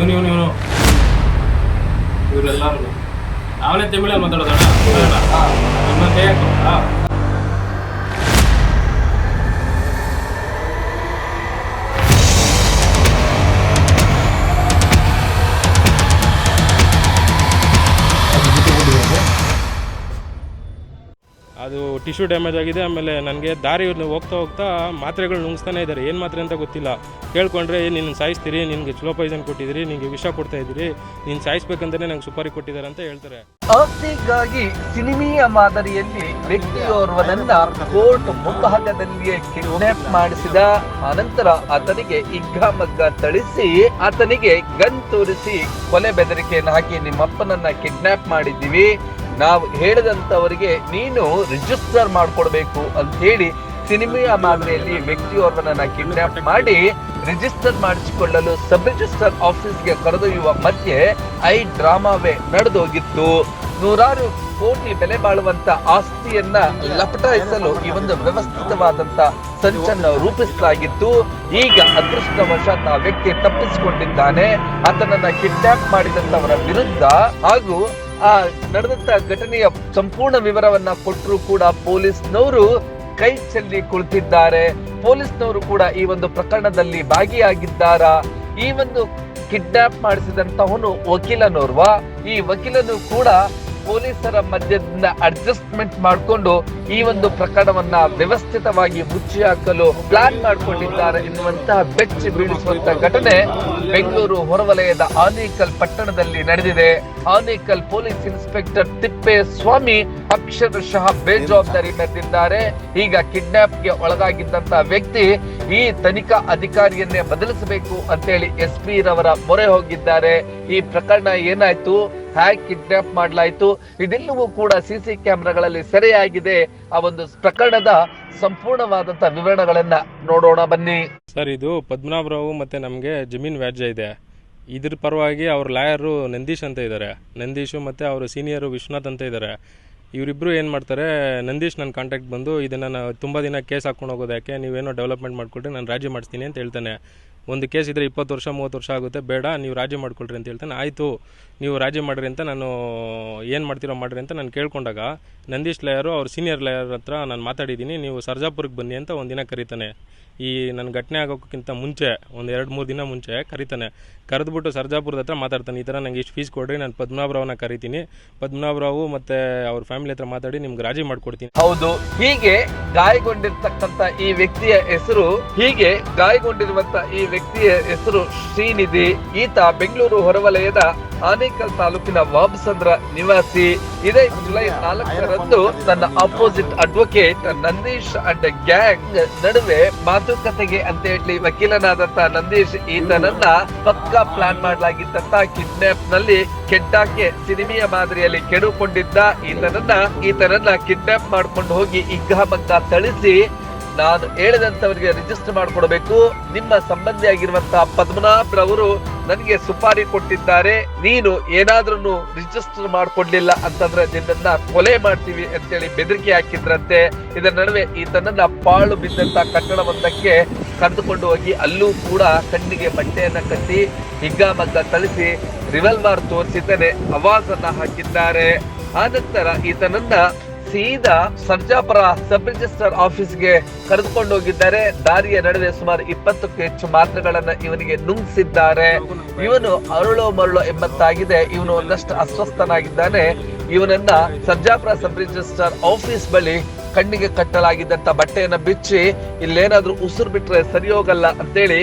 ಇವನು ಇವರೆಲ್ಲರೂ ಅವನೇ ತಮಿಳಲ್ಲಿ ಮಾತಾಡೋದಣ್ಣ ನಿಮ್ಮಂತೆ ಅದು ಟಿಶ್ಯೂ ಡ್ಯಾಮೇಜ್ ಆಗಿದೆ. ಆಮೇಲೆ ನನಗೆ ದಾರಿ ಹೋಗ್ತಾ ಹೋಗ್ತಾ ಮಾತ್ರೆಗಳು ನುಂಗಿಸ್ತಾನೆ ಇದ್ದಾರೆ. ಏನು ಮಾತ್ರೆ ಅಂತ ಗೊತ್ತಿಲ್ಲ. ಕೇಳ್ಕೊಂಡ್ರೆ ನಿನ್ನ ಸಾಯಿಸ್ತೀರಿ, ನಿನಗೆ ಸ್ಲೋ ಪಾಯ್ಸನ್ ಕೊಟ್ಟಿದ್ದೀರಿ, ನಿನಗೆ ವಿಷ ಕೊಡ್ತಾ ಇದ್ದೀರಿ, ನೀನು ಸಾಯಿಸ್ಬೇಕಂತಲೇ ನಂಗೆ ಸುಪಾರಿ ಕೊಟ್ಟಿದ್ದಾರೆ ಅಂತ ಹೇಳ್ತಾರೆ. ಆಸ್ತಿಗಾಗಿ ಸಿನಿಮೀಯ ಮಾದರಿಯಲ್ಲಿ ವ್ಯಕ್ತಿಯೋರ್ವನನ್ನ ಕೋರ್ಟ್ ಮುಂಭಾಗದಲ್ಲಿಯೇ ಕಿಡ್ನಾಪ್ ಮಾಡಿಸಿದ ಅನಂತರ ಆತನಿಗೆ ಹಿಗ್ಗಾಮಗ್ಗ ಥಳಿಸಿ ಆತನಿಗೆ ಗನ್ ತೋರಿಸಿ ಕೊಲೆ ಬೆದರಿಕೆಯನ್ನು ಹಾಕಿ ನಿಮ್ಮಪ್ಪನನ್ನ ಕಿಡ್ನಾಪ್ ಮಾಡಿದ್ದೀವಿ, ನಾವು ಹೇಳಿದಂತವರಿಗೆ ನೀನು ರಿಜಿಸ್ಟರ್ ಮಾಡ್ಕೊಡ್ಬೇಕು ಅಂತ ಹೇಳಿ ಸಿನಿಮೆಯ ಮಾದರಿಯಲ್ಲಿ ವ್ಯಕ್ತಿಯೋರ್ವನನ್ನ ಕಿಡ್ನಾಪ್ ಮಾಡಿ ರಿಜಿಸ್ಟರ್ ಮಾಡಿಸಿಕೊಳ್ಳಲು ಸಬ್ ರಿಜಿಸ್ಟರ್ ಆಫೀಸ್ಗೆ ಕರೆದೊಯ್ಯುವ ಮಧ್ಯೆ ಡ್ರಾಮಾವೇ ನಡೆದೋಗಿತ್ತು. ನೂರಾರು ಕೋಟಿ ಬೆಲೆ ಬಾಳುವಂತ ಆಸ್ತಿಯನ್ನ ಲಪಟಾಯಿಸಲು ಈ ಒಂದು ವ್ಯವಸ್ಥಿತವಾದಂತ ಸಂಚನ್ನು ರೂಪಿಸಲಾಗಿತ್ತು. ಈಗ ಅದೃಷ್ಟವಶಾತ್ ಆ ವ್ಯಕ್ತಿ ತಪ್ಪಿಸಿಕೊಂಡಿದ್ದಾನೆ. ಆತನನ್ನ ಕಿಡ್ನಾಪ್ ಮಾಡಿದಂತವರ ವಿರುದ್ಧ ಹಾಗೂ ಆ ನಡೆದಂತ ಘಟನೆಯ ಸಂಪೂರ್ಣ ವಿವರವನ್ನ ಕೊಟ್ಟರು ಕೂಡ ಪೊಲೀಸ್ನವರು ಕೈ ಚೆಲ್ಲಿ ಕುಳಿತಿದ್ದಾರೆ. ಪೊಲೀಸ್ನವರು ಕೂಡ ಈ ಒಂದು ಪ್ರಕರಣದಲ್ಲಿ ಭಾಗಿಯಾಗಿದ್ದಾರಾ? ಈ ಒಂದು ಕಿಡ್ನಾಪ್ ಮಾಡಿಸಿದಂತವನು ವಕೀಲನೋರ್ವ. ಈ ವಕೀಲನು ಕೂಡ ಪೊಲೀಸರ ಮಧ್ಯದಿಂದ ಅಡ್ಜಸ್ಟ್ಮೆಂಟ್ ಮಾಡಿಕೊಂಡು ಈ ಒಂದು ಪ್ರಕರಣವನ್ನ ವ್ಯವಸ್ಥಿತವಾಗಿ ಮುಚ್ಚಿ ಹಾಕಲು ಪ್ಲಾನ್ ಮಾಡಿಕೊಂಡಿದ್ದಾರೆ ಎನ್ನುವಂತಹ ಬೆಚ್ಚಿ ಬೀಳಿಸುವಂತಹ ಘಟನೆ ಬೆಂಗಳೂರು ಹೊರವಲಯದ ಆನೇಕಲ್ ಪಟ್ಟಣದಲ್ಲಿ ನಡೆದಿದೆ. ಆನೇಕಲ್ ಪೊಲೀಸ್ ಇನ್ಸ್ಪೆಕ್ಟರ್ ತಿಪ್ಪೇಸ್ವಾಮಿ ಅಕ್ಷರಶಃ ಬೇಜವಾಬ್ದಾರಿ ಮೆರೆದಿದ್ದಾರೆ. ಈಗ ಕಿಡ್ನಾಪ್ಗೆ ಒಳಗಾಗಿದ್ದಂತಹ ವ್ಯಕ್ತಿ ಈ ತನಿಖಾ ಅಧಿಕಾರಿಯನ್ನೇ ಬದಲಿಸಬೇಕು ಅಂತೇಳಿ SP ರವರ ಮೊರೆ ಹೋಗಿದ್ದಾರೆ. ಈ ಪ್ರಕರಣ ಏನಾಯ್ತು, ಹ್ಯಾಕ್ ಕಿಡ್ನಾಪ್ ಮಾಡಲಾಯಿತು, ಇದೆಲ್ಲವೂ ಕೂಡ CC ಕ್ಯಾಮೆರಾಗಳಲ್ಲಿ ಸೆರೆಯಾಗಿದೆ. ಆ ಒಂದು ಪ್ರಕರಣದ ಸಂಪೂರ್ಣವಾದಂತಹ ವಿವರಣೆಗಳನ್ನ ನೋಡೋಣ ಬನ್ನಿ. ಸರ್, ಇದು ಪದ್ಮನಾಭರಾವು ಮತ್ತೆ ನಮಗೆ ಜಮೀನ್ ವ್ಯಾಜ್ಯ ಇದೆ. ಇದ್ರ ಪರವಾಗಿ ಅವ್ರ ಲಾಯರು ನಂದೀಶ್ ಅಂತ ಇದ್ದಾರೆ. ನಂದೀಶು ಮತ್ತು ಅವರು ಸೀನಿಯರು ವಿಶ್ವನಾಥ್ ಅಂತ ಇದ್ದಾರೆ. ಇವರಿಬ್ಬರು ಏನು ಮಾಡ್ತಾರೆ, ನಂದೀಶ್ ನನ್ನ ಕಾಂಟ್ಯಾಕ್ಟ್ ಬಂದು ಇದನ್ನು ನಾನು ತುಂಬ ದಿನ ಕೇಸ್ ಹಾಕ್ಕೊಂಡು ಹೋಗೋದು ಯಾಕೆ, ನೀವೇನೋ ಡೆವಲಪ್ಮೆಂಟ್ ಮಾಡಿಕೊಟ್ರೆ ನಾನು ರಾಜಿ ಮಾಡಿಸ್ತೀನಿ ಅಂತ ಹೇಳ್ತಾನೆ. ಒಂದು ಕೇಸ್ ಇದ್ದರೆ 20 ವರ್ಷ 30 ವರ್ಷ ಆಗುತ್ತೆ, ಬೇಡ ನೀವು ರಾಜಿ ಮಾಡ್ಕೊಳ್ರಿ ಅಂತ ಹೇಳ್ತಾನೆ. ಆಯಿತು ನೀವು ರಾಜಿ ಮಾಡಿರಿ ಅಂತ ನಾನು ಏನು ಮಾಡ್ತೀರೋ ಮಾಡಿರಿ ಅಂತ ನಾನು ಕೇಳ್ಕೊಂಡಾಗ ನಂದೀಶ್ ಲಾಯರು ಅವ್ರ ಸೀನಿಯರ್ ಲಾಯರ್ ಹತ್ರ ನಾನು ಮಾತಾಡಿದ್ದೀನಿ, ನೀವು ಸರ್ಜಾಪುರಕ್ಕೆ ಬನ್ನಿ ಅಂತ ಒಂದಿನ ಕರೀತಾನೆ. ಈ ನನ್ನ ಘಟನೆ ಆಗೋಕ್ಕಿಂತ ಮುಂಚೆ ಒಂದು 2-3 ದಿನ ಮುಂಚೆ ಕರೀತಾನೆ. ಕರೆದ್ಬಿಟ್ಟು ಸರ್ಜಾಪುರದ ಹತ್ರ ಮಾತಾಡ್ತಾನೆ, ಈ ಥರ ನಂಗೆ ಇಷ್ಟು ಫೀಸ್ ಕೊಡ್ರಿ, ನಾನು ಪದ್ಮನಾಭರಾವ್ನ ಕರಿತೀನಿ, ಪದ್ಮನಾಭರಾವು ಮತ್ತು ಅವ್ರ ಫ್ಯಾಮಿಲಿ ಹತ್ರ ಮಾತಾಡಿ ನಿಮ್ಗೆ ರಾಜಿ ಮಾಡ್ಕೊಡ್ತೀನಿ. ಹೌದು, ಹೀಗೆ ಗಾಯಗೊಂಡಿರ್ತಕ್ಕಂಥ ಈ ವ್ಯಕ್ತಿಯ ಹೆಸರು ಶ್ರೀನಿಧಿ. ಈತ ಬೆಂಗಳೂರು ಹೊರವಲಯದ ಆನೇಕಲ್ ತಾಲೂಕಿನ ವಾಬಸಂದ್ರ ನಿವಾಸಿ. ಇದೇ ಜುಲೈ 4ರಂದು ತನ್ನ opposite advocate Nandish and gang ನಡುವೆ ಮಾತುಕತೆಗೆ ಅಂತ ಹೇಳಿ ವಕೀಲನಾದಂತ ನಂದೀಶ್ ಈತನನ್ನ ಪಕ್ಕಾ ಪ್ಲಾನ್ ಮಾಡಲಾಗಿದ್ದಂತ ಕಿಡ್ನಾಪ್ ನಲ್ಲಿ ಕೆಟ್ಟಾಕೆ ಸಿನಿಮೆಯ ಮಾದರಿಯಲ್ಲಿ ಕೆಡುಕೊಂಡಿದ್ದ ಈತನನ್ನ ಕಿಡ್ನಾಪ್ ಮಾಡ್ಕೊಂಡು ಹೋಗಿ ಹಿಗ್ಗಾಮಗ್ಗ ಥಳಿಸಿ ನಾನು ಹೇಳಿದಂತವರಿಗೆ ರಿಜಿಸ್ಟರ್ ಮಾಡ್ಕೊಡ್ಬೇಕು, ನಿಮ್ಮ ಸಂಬಂಧಿಯಾಗಿರುವಂತಹ ಪದ್ಮನಾಭ್ ರವರು ನನಗೆ ಸುಪಾರಿ ಕೊಟ್ಟಿದ್ದಾರೆ, ನೀನು ಏನಾದ್ರೂ ರಿಜಿಸ್ಟರ್ ಮಾಡ್ಕೊಡ್ಲಿಲ್ಲ ಅಂತಂದ್ರೆ ನಿನ್ನನ್ನ ಕೊಲೆ ಮಾಡ್ತೀವಿ ಅಂತೇಳಿ ಬೆದರಿಕೆ ಹಾಕಿದ್ರಂತೆ. ಇದರ ನಡುವೆ ಈತನನ್ನ ಪಾಳು ಬಿದ್ದಂತ ಕಟ್ಟಡವೊಂದಕ್ಕೆ ಕರೆದುಕೊಂಡು ಹೋಗಿ ಅಲ್ಲೂ ಕೂಡ ಕಣ್ಣಿಗೆ ಬಟ್ಟೆಯನ್ನ ಕಟ್ಟಿ ಹಿಗ್ಗಾಮಗ್ಗ ಥಳಿಸಿ ರಿವಲ್ವರ್ ತೋರಿಸಿದ್ದಾನೆ, ಆವಾಜನ್ನ ಹಾಕಿದ್ದಾರೆ. ಆನಂತರ ಈತನನ್ನ ಸೀದಾ ಸರ್ಜಾಪುರ ಸಬ್ ರಿಜಿಸ್ಟರ್ ಆಫೀಸ್ಗೆ ಕರೆದುಕೊಂಡು ಹೋಗಿದ್ದಾರೆ. ದಾರಿಯ ನಡುವೆ ಸುಮಾರು 20ಕ್ಕೂ ಹೆಚ್ಚು ಮಾತ್ರೆಗಳನ್ನ ಇವನಿಗೆ ನುಂಗಿಸಿದ್ದಾರೆ. ಇವನು ಅರಳೋ ಮರಳೋ ಎಂಬಂತಾಗಿದೆ. ಇವನು ಒಂದಷ್ಟು ಅಸ್ವಸ್ಥನಾಗಿದ್ದಾನೆ. ಇವನನ್ನ ಸರ್ಜಾಪುರ ಸಬ್ ರಿಜಿಸ್ಟರ್ ಆಫೀಸ್ ಬಳಿ ಕಣ್ಣಿಗೆ ಕಟ್ಟಲಾಗಿದ್ದಂತ ಬಟ್ಟೆಯನ್ನ ಬಿಚ್ಚಿ ಇಲ್ಲೇನಾದ್ರೂ ಉಸಿರು ಬಿಟ್ರೆ ಸರಿ ಹೋಗಲ್ಲ ಅಂತೇಳಿ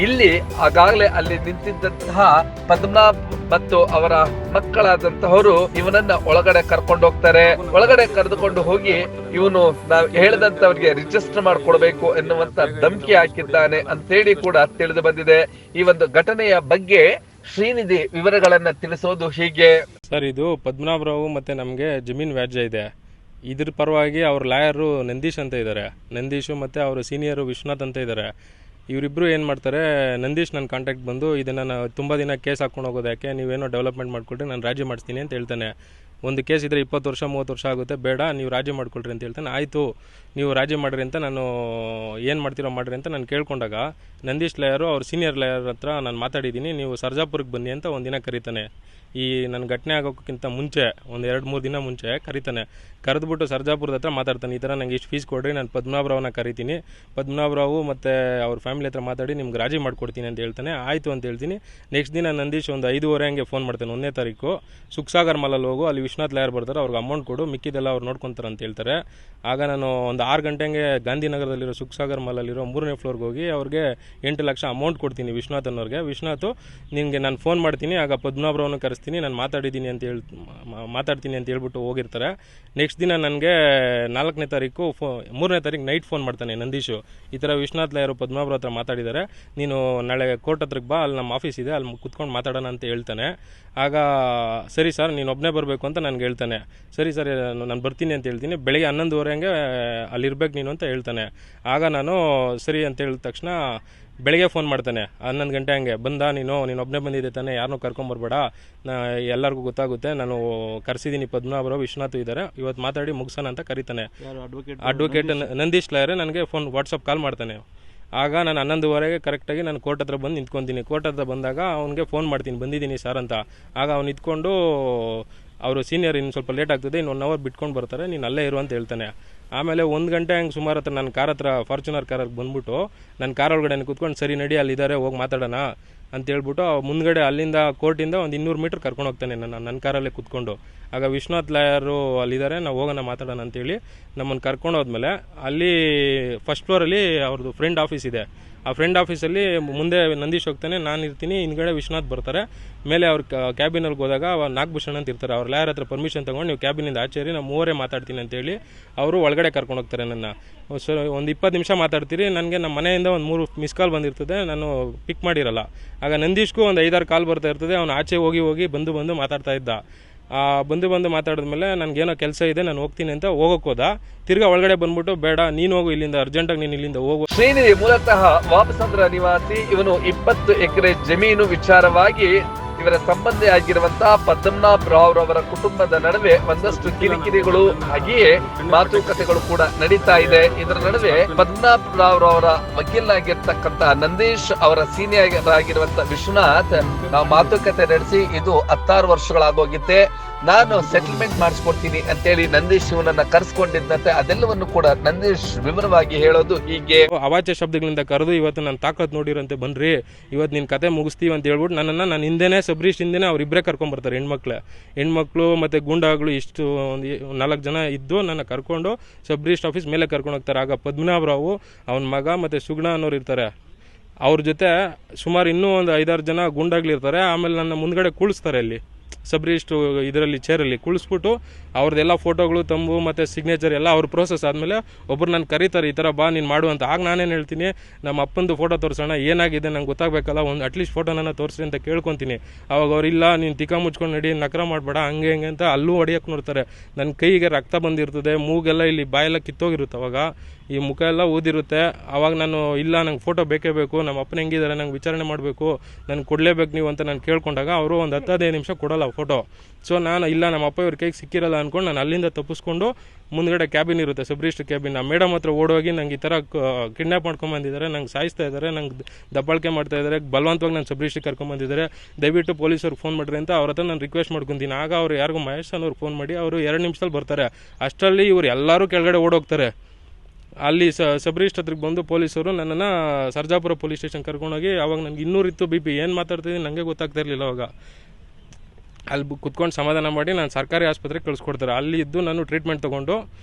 ಇಲ್ಲಿ ಆಗಾಗಲೇ ಅಲ್ಲಿ ನಿಂತಿದ್ದಂತಹ ಪದ್ಮನಾಭ್ ಮತ್ತು ಅವರ ಮಕ್ಕಳಾದಂತಹವರು ಇವನನ್ನ ಒಳಗಡೆ ಕರ್ಕೊಂಡು ಹೋಗ್ತಾರೆ. ಒಳಗಡೆ ಕರೆದುಕೊಂಡು ಹೋಗಿ ಇವನು ನಾವು ಹೇಳಿದಂತವರಿಗೆ ರಿಜಿಸ್ಟರ್ ಮಾಡ್ಕೊಡ್ಬೇಕು ಎನ್ನುವಂತ ಧಮಕಿ ಹಾಕಿದ್ದಾನೆ ಅಂತೇಳಿ ಕೂಡ ತಿಳಿದು ಬಂದಿದೆ. ಈ ಒಂದು ಘಟನೆಯ ಬಗ್ಗೆ ಶ್ರೀನಿಧಿ ವಿವರಗಳನ್ನ ತಿಳಿಸೋದು ಹೀಗೆ. ಸರ್, ಇದು ಪದ್ಮನಾಭರಾವು ಮತ್ತೆ ನಮಗೆ ಜಮೀನ್ ವ್ಯಾಜ್ಯ ಇದೆ. ಇದ್ರ ಪರವಾಗಿ ಅವ್ರ ಲಾಯರು ನಂದೀಶ್ ಅಂತ ಇದ್ದಾರೆ. ನಂದೀಶು ಮತ್ತು ಅವರು ಸೀನಿಯರು ವಿಶ್ವನಾಥ್ ಅಂತ ಇದ್ದಾರೆ. ಇವರಿಬ್ಬರು ಏನು ಮಾಡ್ತಾರೆ, ನಂದೀಶ್ ನನ್ನ ಕಾಂಟ್ಯಾಕ್ಟ್ ಬಂದು ಇದನ್ನು ನಾನು ತುಂಬ ದಿನ ಕೇಸ್ ಹಾಕ್ಕೊಂಡು ಹೋಗೋದು ಯಾಕೆ, ನೀವೇನೋ ಡೆವಲಪ್ಮೆಂಟ್ ಮಾಡಿಕೊಟ್ರೆ ನಾನು ರಾಜಿ ಮಾಡಿಸ್ತೀನಿ ಅಂತ ಹೇಳ್ತಾನೆ. ಒಂದು ಕೇಸ್ ಇದ್ದರೆ 20 ವರ್ಷ 30 ವರ್ಷ ಆಗುತ್ತೆ, ಬೇಡ ನೀವು ರಾಜಿ ಮಾಡ್ಕೊಳ್ರಿ ಅಂತ ಹೇಳ್ತಾನೆ. ಆಯಿತು ನೀವು ರಾಜಿ ಮಾಡಿರಿ ಅಂತ ನಾನು ಏನು ಮಾಡ್ತೀರೋ ಮಾಡಿರಿ ಅಂತ ನಾನು ಕೇಳ್ಕೊಂಡಾಗ ನಂದೀಶ್ ಲಾಯರು ಅವ್ರ ಸೀನಿಯರ್ ಲಾಯರ್ ಹತ್ರ ನಾನು ಮಾತಾಡಿದ್ದೀನಿ, ನೀವು ಸರ್ಜಾಪುರಕ್ಕೆ ಬನ್ನಿ ಅಂತ ಒಂದಿನ ಕರೀತಾನೆ. ಈ ನನ್ನ ಘಟನೆ ಆಗೋಕ್ಕಿಂತ ಮುಂಚೆ ಒಂದು 2-3 ದಿನ ಮುಂಚೆ ಕರೀತಾನೆ. ಕರೆದ್ಬಿಟ್ಟು ಸರ್ಜಾಪುರದ ಹತ್ರ ಮಾತಾಡ್ತಾನೆ, ಈ ಥರ ನಂಗೆ ಇಷ್ಟು ಫೀಸ್ ಕೊಡ್ರಿ, ನಾನು ಪದ್ಮನಾಭರಾವ್ನ ಕರಿತೀನಿ, ಪದ್ಮನಾಭರಾವು ಮತ್ತು ಅವ್ರ ಫ್ಯಾಮಿಲಿ ಹತ್ರ ಮಾತಾಡಿ ನಿಮ್ಗೆ ರಾಜಿ ಮಾಡ್ಕೊಡ್ತೀನಿ ಅಂತ ಹೇಳ್ತಾನೆ. ಆಯಿತು ಅಂತ ಹೇಳ್ತೀನಿ. ನೆಕ್ಸ್ಟ್ ದಿನ ನಂದೀಶ್ ಒಂದು 5:15 ಹಂಗೆ ಫೋನ್ ಮಾಡ್ತಾನೆ, 1ನೇ ತಾರೀಕು ಸುಖಸಾಗರ್ ಮಾಲಲ್ಲಿ ಹೋಗು, ಅಲ್ಲಿ ವಿಶ್ವನಾಥ್ ಲಾಯರ್ ಬರ್ತಾರೆ, ಅವ್ರಿಗೆ ಅಮೌಂಟ್ ಕೊಡು, ಮಿಕ್ಕಿದೆಲ್ಲ ಅವ್ರು ನೋಡ್ಕೊತಾರೆ ಅಂತ ಹೇಳ್ತಾರೆ. ಆಗ ನಾನು ಒಂದು 6 ಗಂಟೆಗೆ ಗಾಂಧಿನಗರದಲ್ಲಿರೋ ಸುಖಸಾಗರ್ ಮಾಲಲ್ಲಿರೋ 3ನೇ ಫ್ಲೋರ್ಗೆ ಹೋಗಿ ಅವ್ರಿಗೆ 8 ಲಕ್ಷ ಅಮೌಂಟ್ ಕೊಡ್ತೀನಿ ವಿಶ್ವನಾಥ್ ಅನ್ನೋರಿಗೆ. ವಿಶ್ವನಾಥ್ ನಿನಗೆ ನಾನು ಫೋನ್ ಮಾಡ್ತೀನಿ, ಆಗ ಪದ್ಮನಾಭರವ್ರನ್ನ ಕರೆಸ್ತೀನಿ, ನಾನು ಮಾತಾಡ್ತೀನಿ ಅಂತ ಹೇಳ್ಬಿಟ್ಟು ಹೋಗಿರ್ತಾರೆ. ನೆಕ್ಸ್ಟ್ ದಿನ ನನಗೆ 4ನೇ ತಾರೀಕು 3ನೇ ತಾರೀಕು ನೈಟ್ ಫೋನ್ ಮಾಡ್ತಾನೆ ನಂದೀಶು, ಈ ಥರ ವಿಶ್ವನಾಥ್ ಲಾಯರು ಪದ್ಮನಾಭರ ಹತ್ರ ಮಾತಾಡಿದ್ದಾರೆ, ನೀನು ನಾಳೆ ಕೋರ್ಟ್ ಹತ್ರಕ್ಕೆ ಬಾ, ಅಲ್ಲಿ ನಮ್ಮ ಆಫೀಸ್ ಇದೆ, ಅಲ್ಲಿ ಕುತ್ಕೊಂಡು ಮಾತಾಡೋಣ ಅಂತ ಹೇಳ್ತಾನೆ. ಆಗ ಸರಿ ಸರ್ ನೀನು ಒಬ್ಬನೇ ಬರಬೇಕು ಅಂತ ನನಗೆ ಹೇಳ್ತಾನೆ. ಸರಿ ಸರ್ ನಾನು ಬರ್ತೀನಿ ಅಂತ ಹೇಳ್ತೀನಿ. ಬೆಳಗ್ಗೆ 11:15 ಅಲ್ಲಿರ್ಬೇಕು ನೀನು ಅಂತ ಹೇಳ್ತಾನೆ. ಆಗ ನಾನು ಸರಿ ಅಂತ ಹೇಳಿದ ತಕ್ಷಣ ಬೆಳಗ್ಗೆ ಫೋನ್ ಮಾಡ್ತಾನೆ 11 ಗಂಟೆ ಹಂಗೆ, ಬಂದ ನೀನು ಒಬ್ಬನೇ ಬಂದಿದ್ದೆ ತಾನೆ, ಯಾರನ್ನೂ ಕರ್ಕೊಂಬರ್ಬೇಡ, ಎಲ್ಲರಿಗೂ ಗೊತ್ತಾಗುತ್ತೆ, ನಾನು ಕರೆಸಿದ್ದೀನಿ, ಪದ್ಮನಾಭರಾವ್ ವಿಶ್ವನಾಥ್ ಇದ್ದಾರೆ, ಇವತ್ತು ಮಾತಾಡಿ ಮುಗಿಸೋಣ ಅಂತ ಕರೀತಾನೆ. ಅಡ್ವೊಕೇಟ್ ನಂದೀಶ್ ಲಾಯರೇ ನನಗೆ ವಾಟ್ಸಪ್ ಕಾಲ್ ಮಾಡ್ತಾನೆ. ಆಗ ನಾನು 11:15 ಕರೆಕ್ಟಾಗಿ ನಾನು ಕೋರ್ಟ್ ಹತ್ರ ಬಂದು ನಿಂತ್ಕೊತೀನಿ. ಕೋರ್ಟ್ ಹತ್ರ ಬಂದಾಗ ಅವ್ನಿಗೆ ಫೋನ್ ಮಾಡ್ತೀನಿ, ಬಂದಿದ್ದೀನಿ ಸರ್ ಅಂತ. ಆಗ ಅವ್ನು ನಿಂತ್ಕೊಂಡು ಅವರು ಸೀನಿಯರ್ ಇನ್ನು ಸ್ವಲ್ಪ ಲೇಟ್ ಆಗ್ತದೆ, ಇನ್ನು 1 ಅವರ್ ಬಿಟ್ಕೊಂಡು ಬರ್ತಾರೆ, ನೀನು ಅಲ್ಲೇ ಇರು ಅಂತ ಹೇಳ್ತಾನೆ. ಆಮೇಲೆ 1 ಗಂಟೆ ಹಂಗೆ ಸುಮಾರು ಹತ್ರ ನನ್ನ ಕಾರ್ ಹತ್ರ ಫಾರ್ಚುನರ್ ಕಾರಿಗೆ ಬಂದ್ಬಿಟ್ಟು ನನ್ನ ಕಾರ್ ಒಳಗಡೆ ಕೂತ್ಕೊಂಡು ಸರಿ ನಡಿ ಅಲ್ಲಿದ್ದಾರೆ ಹೋಗಿ ಮಾತಾಡೋಣ ಅಂತ ಹೇಳ್ಬಿಟ್ಟು ಮುಂದ್ಗಡೆ ಅಲ್ಲಿಂದ ಕೋರ್ಟಿಂದ ಒಂದು 200 ಮೀಟ್ರ್ ಕರ್ಕೊಂಡು ಹೋಗ್ತಾನೆ ನನ್ನ ಕಾರಲ್ಲೇ ಕೂತ್ಕೊಂಡು. ಆಗ ವಿಶ್ವನಾಥ್ ಲಾಯರು ಅಲ್ಲಿದ್ದಾರೆ, ನಾವು ಹೋಗೋಣ ಮಾತಾಡೋಣ ಅಂತೇಳಿ ನಮ್ಮನ್ನು ಕರ್ಕೊಂಡು ಹೋದ್ಮೇಲೆ ಅಲ್ಲಿ ಫಸ್ಟ್ ಫ್ಲೋರಲ್ಲಿ ಅವ್ರದ್ದು ಫ್ರೆಂಡ್ ಆಫೀಸ್ ಇದೆ. ಆ ಫ್ರೆಂಡ್ ಆಫೀಸಲ್ಲಿ ಮುಂದೆ ನಂದೀಶ್ ಹೋಗ್ತಾನೆ, ನಾನು ಇರ್ತೀನಿ, ಹಿಂದ್ಗಡೆ ವಿಶ್ವನಾಥ್ ಬರ್ತಾರೆ. ಮೇಲೆ ಅವ್ರ ಕ್ಯಾಬಿನಲ್ಲಿ ಹೋದಾಗ ನಾಗಭೂಷಣ್ ಅಂತ ಇರ್ತಾರೆ, ಅವ್ರ ಲಾಯರ್ ಹತ್ರ ಪರ್ಮಿಷನ್ ತೊಗೊಂಡು ನೀವು ಕ್ಯಾಬಿನಿಂದ ಆಚೇರಿ ನಾವು 3 ಮಾತಾಡ್ತೀನಿ ಅಂತೇಳಿ ಅವರು ಒಳಗಡೆ ಕರ್ಕೊಂಡು ಹೋಗ್ತಾರೆ ನನ್ನ. ಒಂದು 20 ನಿಮಿಷ ಮಾತಾಡ್ತೀರಿ, ನನಗೆ ನಮ್ಮ ಮನೆಯಿಂದ ಒಂದು 3 ಮಿಸ್ ಕಾಲ್ ಬಂದಿರ್ತದೆ, ನಾನು ಪಿಕ್ ಮಾಡಿರಲ್ಲ. ಆಗ ನಂದೀಶ್ಗೂ ಒಂದು 5-6 ಕಾಲ್ ಬರ್ತಾ ಇರ್ತದೆ, ಅವ್ನು ಆಚೆ ಹೋಗಿ ಬಂದು ಮಾತಾಡ್ತಾ ಇದ್ದ. ಬಂದು ಮಾತಾಡಿದ್ಮೇಲೆ ನನಗೇನೋ ಕೆಲಸ ಇದೆ ನಾನು ಹೋಗ್ತೀನಿ ಅಂತ ಹೋಗೋಕ್ಕೋದ. ತಿರ್ಗಾ ಒಳಗಡೆ ಬಂದ್ಬಿಟ್ಟು ಬೇಡ ನೀನು ಹೋಗು ಇಲ್ಲಿಂದ, ಅರ್ಜೆಂಟಾಗಿ ನೀನು ಇಲ್ಲಿಂದ ಹೋಗು. ಶ್ರೀನಿಧಿ ಮೂಲತಃ ವಾಪಸಂದ್ರ ನಿವಾಸಿ. ಇವನು 20 ಎಕರೆ ಜಮೀನು ವಿಚಾರವಾಗಿ ಇವರ ಸಂಬಂಧಿ ಆಗಿರುವಂತಹ ಪದ್ಮನಾಭ ರಾವ್ ರವರ ಕುಟುಂಬದ ನಡುವೆ ಒಂದಷ್ಟು ಕಿರಿಕಿರಿಗಳು ಹಾಗೆಯೇ ಮಾತುಕತೆಗಳು ಕೂಡ ನಡೀತಾ ಇದೆ. ಇದರ ನಡುವೆ ಪದ್ಮನಾಭ ರಾವ್ ರವರ ವಕೀಲರಾಗಿರ್ತಕ್ಕಂತಹ ನಂದೀಶ್ ಅವರ ಸೀನಿಯರ್ ಆಗಿರುವಂತಹ ವಿಶ್ವನಾಥ್ ನಾವು ಮಾತುಕತೆ ನಡೆಸಿ ಇದು 16 ವರ್ಷಗಳಾಗೋಗಿತ್ತೆ, ನಾನು ಸೆಟಲ್ಮೆಂಟ್ ಮಾಡಿಸ್ಕೊಡ್ತೀನಿ ಅಂತೇಳಿ ನಂದೀಶ್ ಇವನನ್ನ ಕರೆಸ್ಕೊಂಡಿದ್ದಂತೆ. ಅದೆಲ್ಲವನ್ನು ಕೂಡ ನಂದೀಶ್ ವಿವರವಾಗಿ ಹೇಳೋದು ಹೀಗೆ. ಅವಾಚ್ಯ ಶಬ್ದಗಳಿಂದ ಕರೆದು ಇವತ್ತು ನಾನು ತಾಕತ್ ನೋಡಿರಂತೆ ಬನ್ರಿ, ಇವತ್ತು ನಿನ್ನ ಕತೆ ಮುಗಿಸ್ತೀವಿ ಅಂತ ಹೇಳ್ಬಿಟ್ಟು ನಾನು ಹಿಂದೆನೇ ಸಬ್ರೀಶ್ ಹಿಂದೆನೇ ಅವರಿಬ್ಬರೇ ಕರ್ಕೊಂಡ್ಬರ್ತಾರೆ. ಹೆಣ್ಮಕ್ಳು ಮತ್ತು ಗೂಂಡಾಗಳು ಇಷ್ಟು ಒಂದು 4 ಜನ ಇದ್ದು ನನ್ನ ಕರ್ಕೊಂಡು ಸಬ್ರೀಸ್ಟ್ ಆಫೀಸ್ ಮೇಲೆ ಕರ್ಕೊಂಡು ಹೋಗ್ತಾರೆ. ಆಗ ಪದ್ಮನಾಭರಾವು ಅವನ ಮಗ ಮತ್ತು ಸುಗುಣ ಅನ್ನೋರು ಇರ್ತಾರೆ, ಅವ್ರ ಜೊತೆ ಸುಮಾರು ಇನ್ನೂ ಒಂದು 5-6 ಜನ ಗೂಂಡಾಗಳಿರ್ತಾರೆ. ಆಮೇಲೆ ನನ್ನ ಮುಂದ್ಗಡೆ ಕೂಳಿಸ್ತಾರೆ, ಅಲ್ಲಿ ಸಬ್ರಿಜಿಸ್ಟ್ರು ಇದರಲ್ಲಿ ಚೇರಲ್ಲಿ ಕುಳಿಸ್ಬಿಟ್ಟು ಅವ್ರದ್ದೆಲ್ಲ ಫೋಟೋಗಳು ತಂಬು ಮತ್ತು ಸಿಗ್ನೇಚರ್ ಎಲ್ಲ ಅವ್ರ ಪ್ರೋಸೆಸ್ ಆದಮೇಲೆ ಒಬ್ಬರು ನಾನು ಕರೀತಾರೆ, ಈ ಥರ ಬಾ ನೀನು ಮಾಡು ಅಂತ. ಆಗ ನಾನೇನು ಹೇಳ್ತೀನಿ, ನಮ್ಮ ಅಪ್ಪಂದು ಫೋಟೋ ತೋರಿಸೋಣ, ಏನಾಗಿದೆ ನಂಗೆ ಗೊತ್ತಾಗಬೇಕಲ್ಲ, ಒಂದು ಅಟ್ಲೀಸ್ಟ್ ಫೋಟೋನ ತೋರಿಸಿ ಅಂತ ಕೇಳ್ಕೊತೀನಿ. ಅವಾಗ ಅವ್ರಿಲ್ಲ ನೀನು ತಿಕ್ಕ ಮುಚ್ಕೊಂಡು ನಡಿ, ನಕರ ಮಾಡಬೇಡ, ಹಂಗೆ ಹಿಂಗೆ ಅಂತ ಅಲ್ಲೂ ಹೊಡಿಯೋಕ್ಕೆ ನೋಡ್ತಾರೆ. ನನ್ನ ಕೈಗೆ ರಕ್ತ ಬಂದಿರ್ತದೆ, ಮೂಗೆಲ್ಲ ಇಲ್ಲಿ ಬಾಯೆಲ್ಲ ಕಿತ್ತೋಗಿರುತ್ತೆ, ಅವಾಗ ಈ ಮುಖ ಎಲ್ಲ ಊದಿರುತ್ತೆ. ಅವಾಗ ನಾನು ಇಲ್ಲ ನಂಗೆ ಫೋಟೋ ಬೇಕೇ ಬೇಕು, ನಮ್ಮ ಅಪ್ಪನ ಹೆಂಗಿದ್ದಾರೆ ನಂಗೆ ವಿಚಾರಣೆ ಮಾಡಬೇಕು, ನನಗೆ ಕೊಡಲೇಬೇಕು ನೀವು ಅಂತ ನಾನು ಕೇಳ್ಕೊಂಡಾಗ ಅವರು ಒಂದು 10-15 ನಿಮಿಷ ಕೊಡೋಲ್ಲ ಫೋಟೋ. ಸೊ ನಾನು ಇಲ್ಲ ನಮ್ಮ ಅಪ್ಪ ಇವ್ರ ಕೈಗೆ ಸಿಕ್ಕಿರಲ್ಲ ಅಂದ್ಕೊಂಡು ನಾನು ಅಲ್ಲಿಂದ ತಪ್ಪಿಸ್ಕೊಂಡು ಮುಂದ್ಗಡೆ ಕ್ಯಾಬಿನ್ ಇರುತ್ತೆ, ಸಬ್ರಿಜಿಸ್ಟ್ರ್ ಕ್ಯಾಬಿನ್, ಆ ಮೇಡಮ್ ಹತ್ರ ಓಡೋಗಿ ನಂಗೆ ಈ ಥರ ಕಿಡ್ನ್ಯಾಪ್ ಮಾಡ್ಕೊಂಬಂದಿದ್ದಾರೆ, ನಂಗೆ ಸಾಯಿಸ್ತಾ ಇದ್ದಾರೆ, ನಂಗೆ ದಬ್ಬಾಳಿಕೆ ಮಾಡ್ತಾ ಇದ್ದಾರೆ, ಬಲವಂತವಾಗಿ ನಾನು ಸಬ್ರಿಜಿಸ್ಟ್ರಿಗೆ ಕರ್ಕೊಂಬಂದಿದ್ದಾರೆ, ದಯವಿಟ್ಟು ಪೊಲೀಸವ್ರಿಗೆ ಫೋನ್ ಮಾಡಿರಿ ಅಂತ ಅವ್ರ ಹತ್ರ ನಾನು ರಿಕ್ವೆಸ್ಟ್ ಮಾಡ್ಕೊತೀನಿ. ಆಗ ಅವ್ರು ಯಾರಿಗೂ ಮಹೇಶ್ ಅನ್ನೋರು ಫೋನ್ ಮಾಡಿ ಅವರು 2 ನಿಮಿಷದಲ್ಲಿ ಬರ್ತಾರೆ. ಅಷ್ಟರಲ್ಲಿ ಇವ್ರು ಎಲ್ಲರೂ ಕೆಳಗಡೆ ಓಡೋಗ್ತಾರೆ. ಅಲ್ಲಿ ಸಬ್ರಿಜಿಸ್ಟ್ರ್ ಹತ್ರಕ್ಕೆ ಬಂದು ಪೊಲೀಸರು ನನ್ನನ್ನು ಸರ್ಜಾಪುರ ಪೊಲೀಸ್ ಸ್ಟೇಷನ್ ಕರ್ಕೊಂಡೋಗಿ, ಅವಾಗ ನನಗೆ 200 ಇತ್ತು BP, ಏನು ಮಾತಾಡ್ತಿದ್ದೀನಿ ನನಗೆ ಗೊತ್ತಾಗ್ತಾ ಇರಲಿಲ್ಲ. ಅವಾಗ ಅಲ್ಲಿ ಕುತ್ಕೊಂಡು ಸಮಾಧಾನ ಮಾಡಿ ನಾನು ಸರ್ಕಾರಿ ಆಸ್ಪತ್ರೆಗೆ ಕಳಿಸ್ಕೊಡ್ತಾರೆ. ಅಲ್ಲಿ ಇದ್ದು ನಾನು ಟ್ರೀಟ್ಮೆಂಟ್ ತೊಗೊಂಡು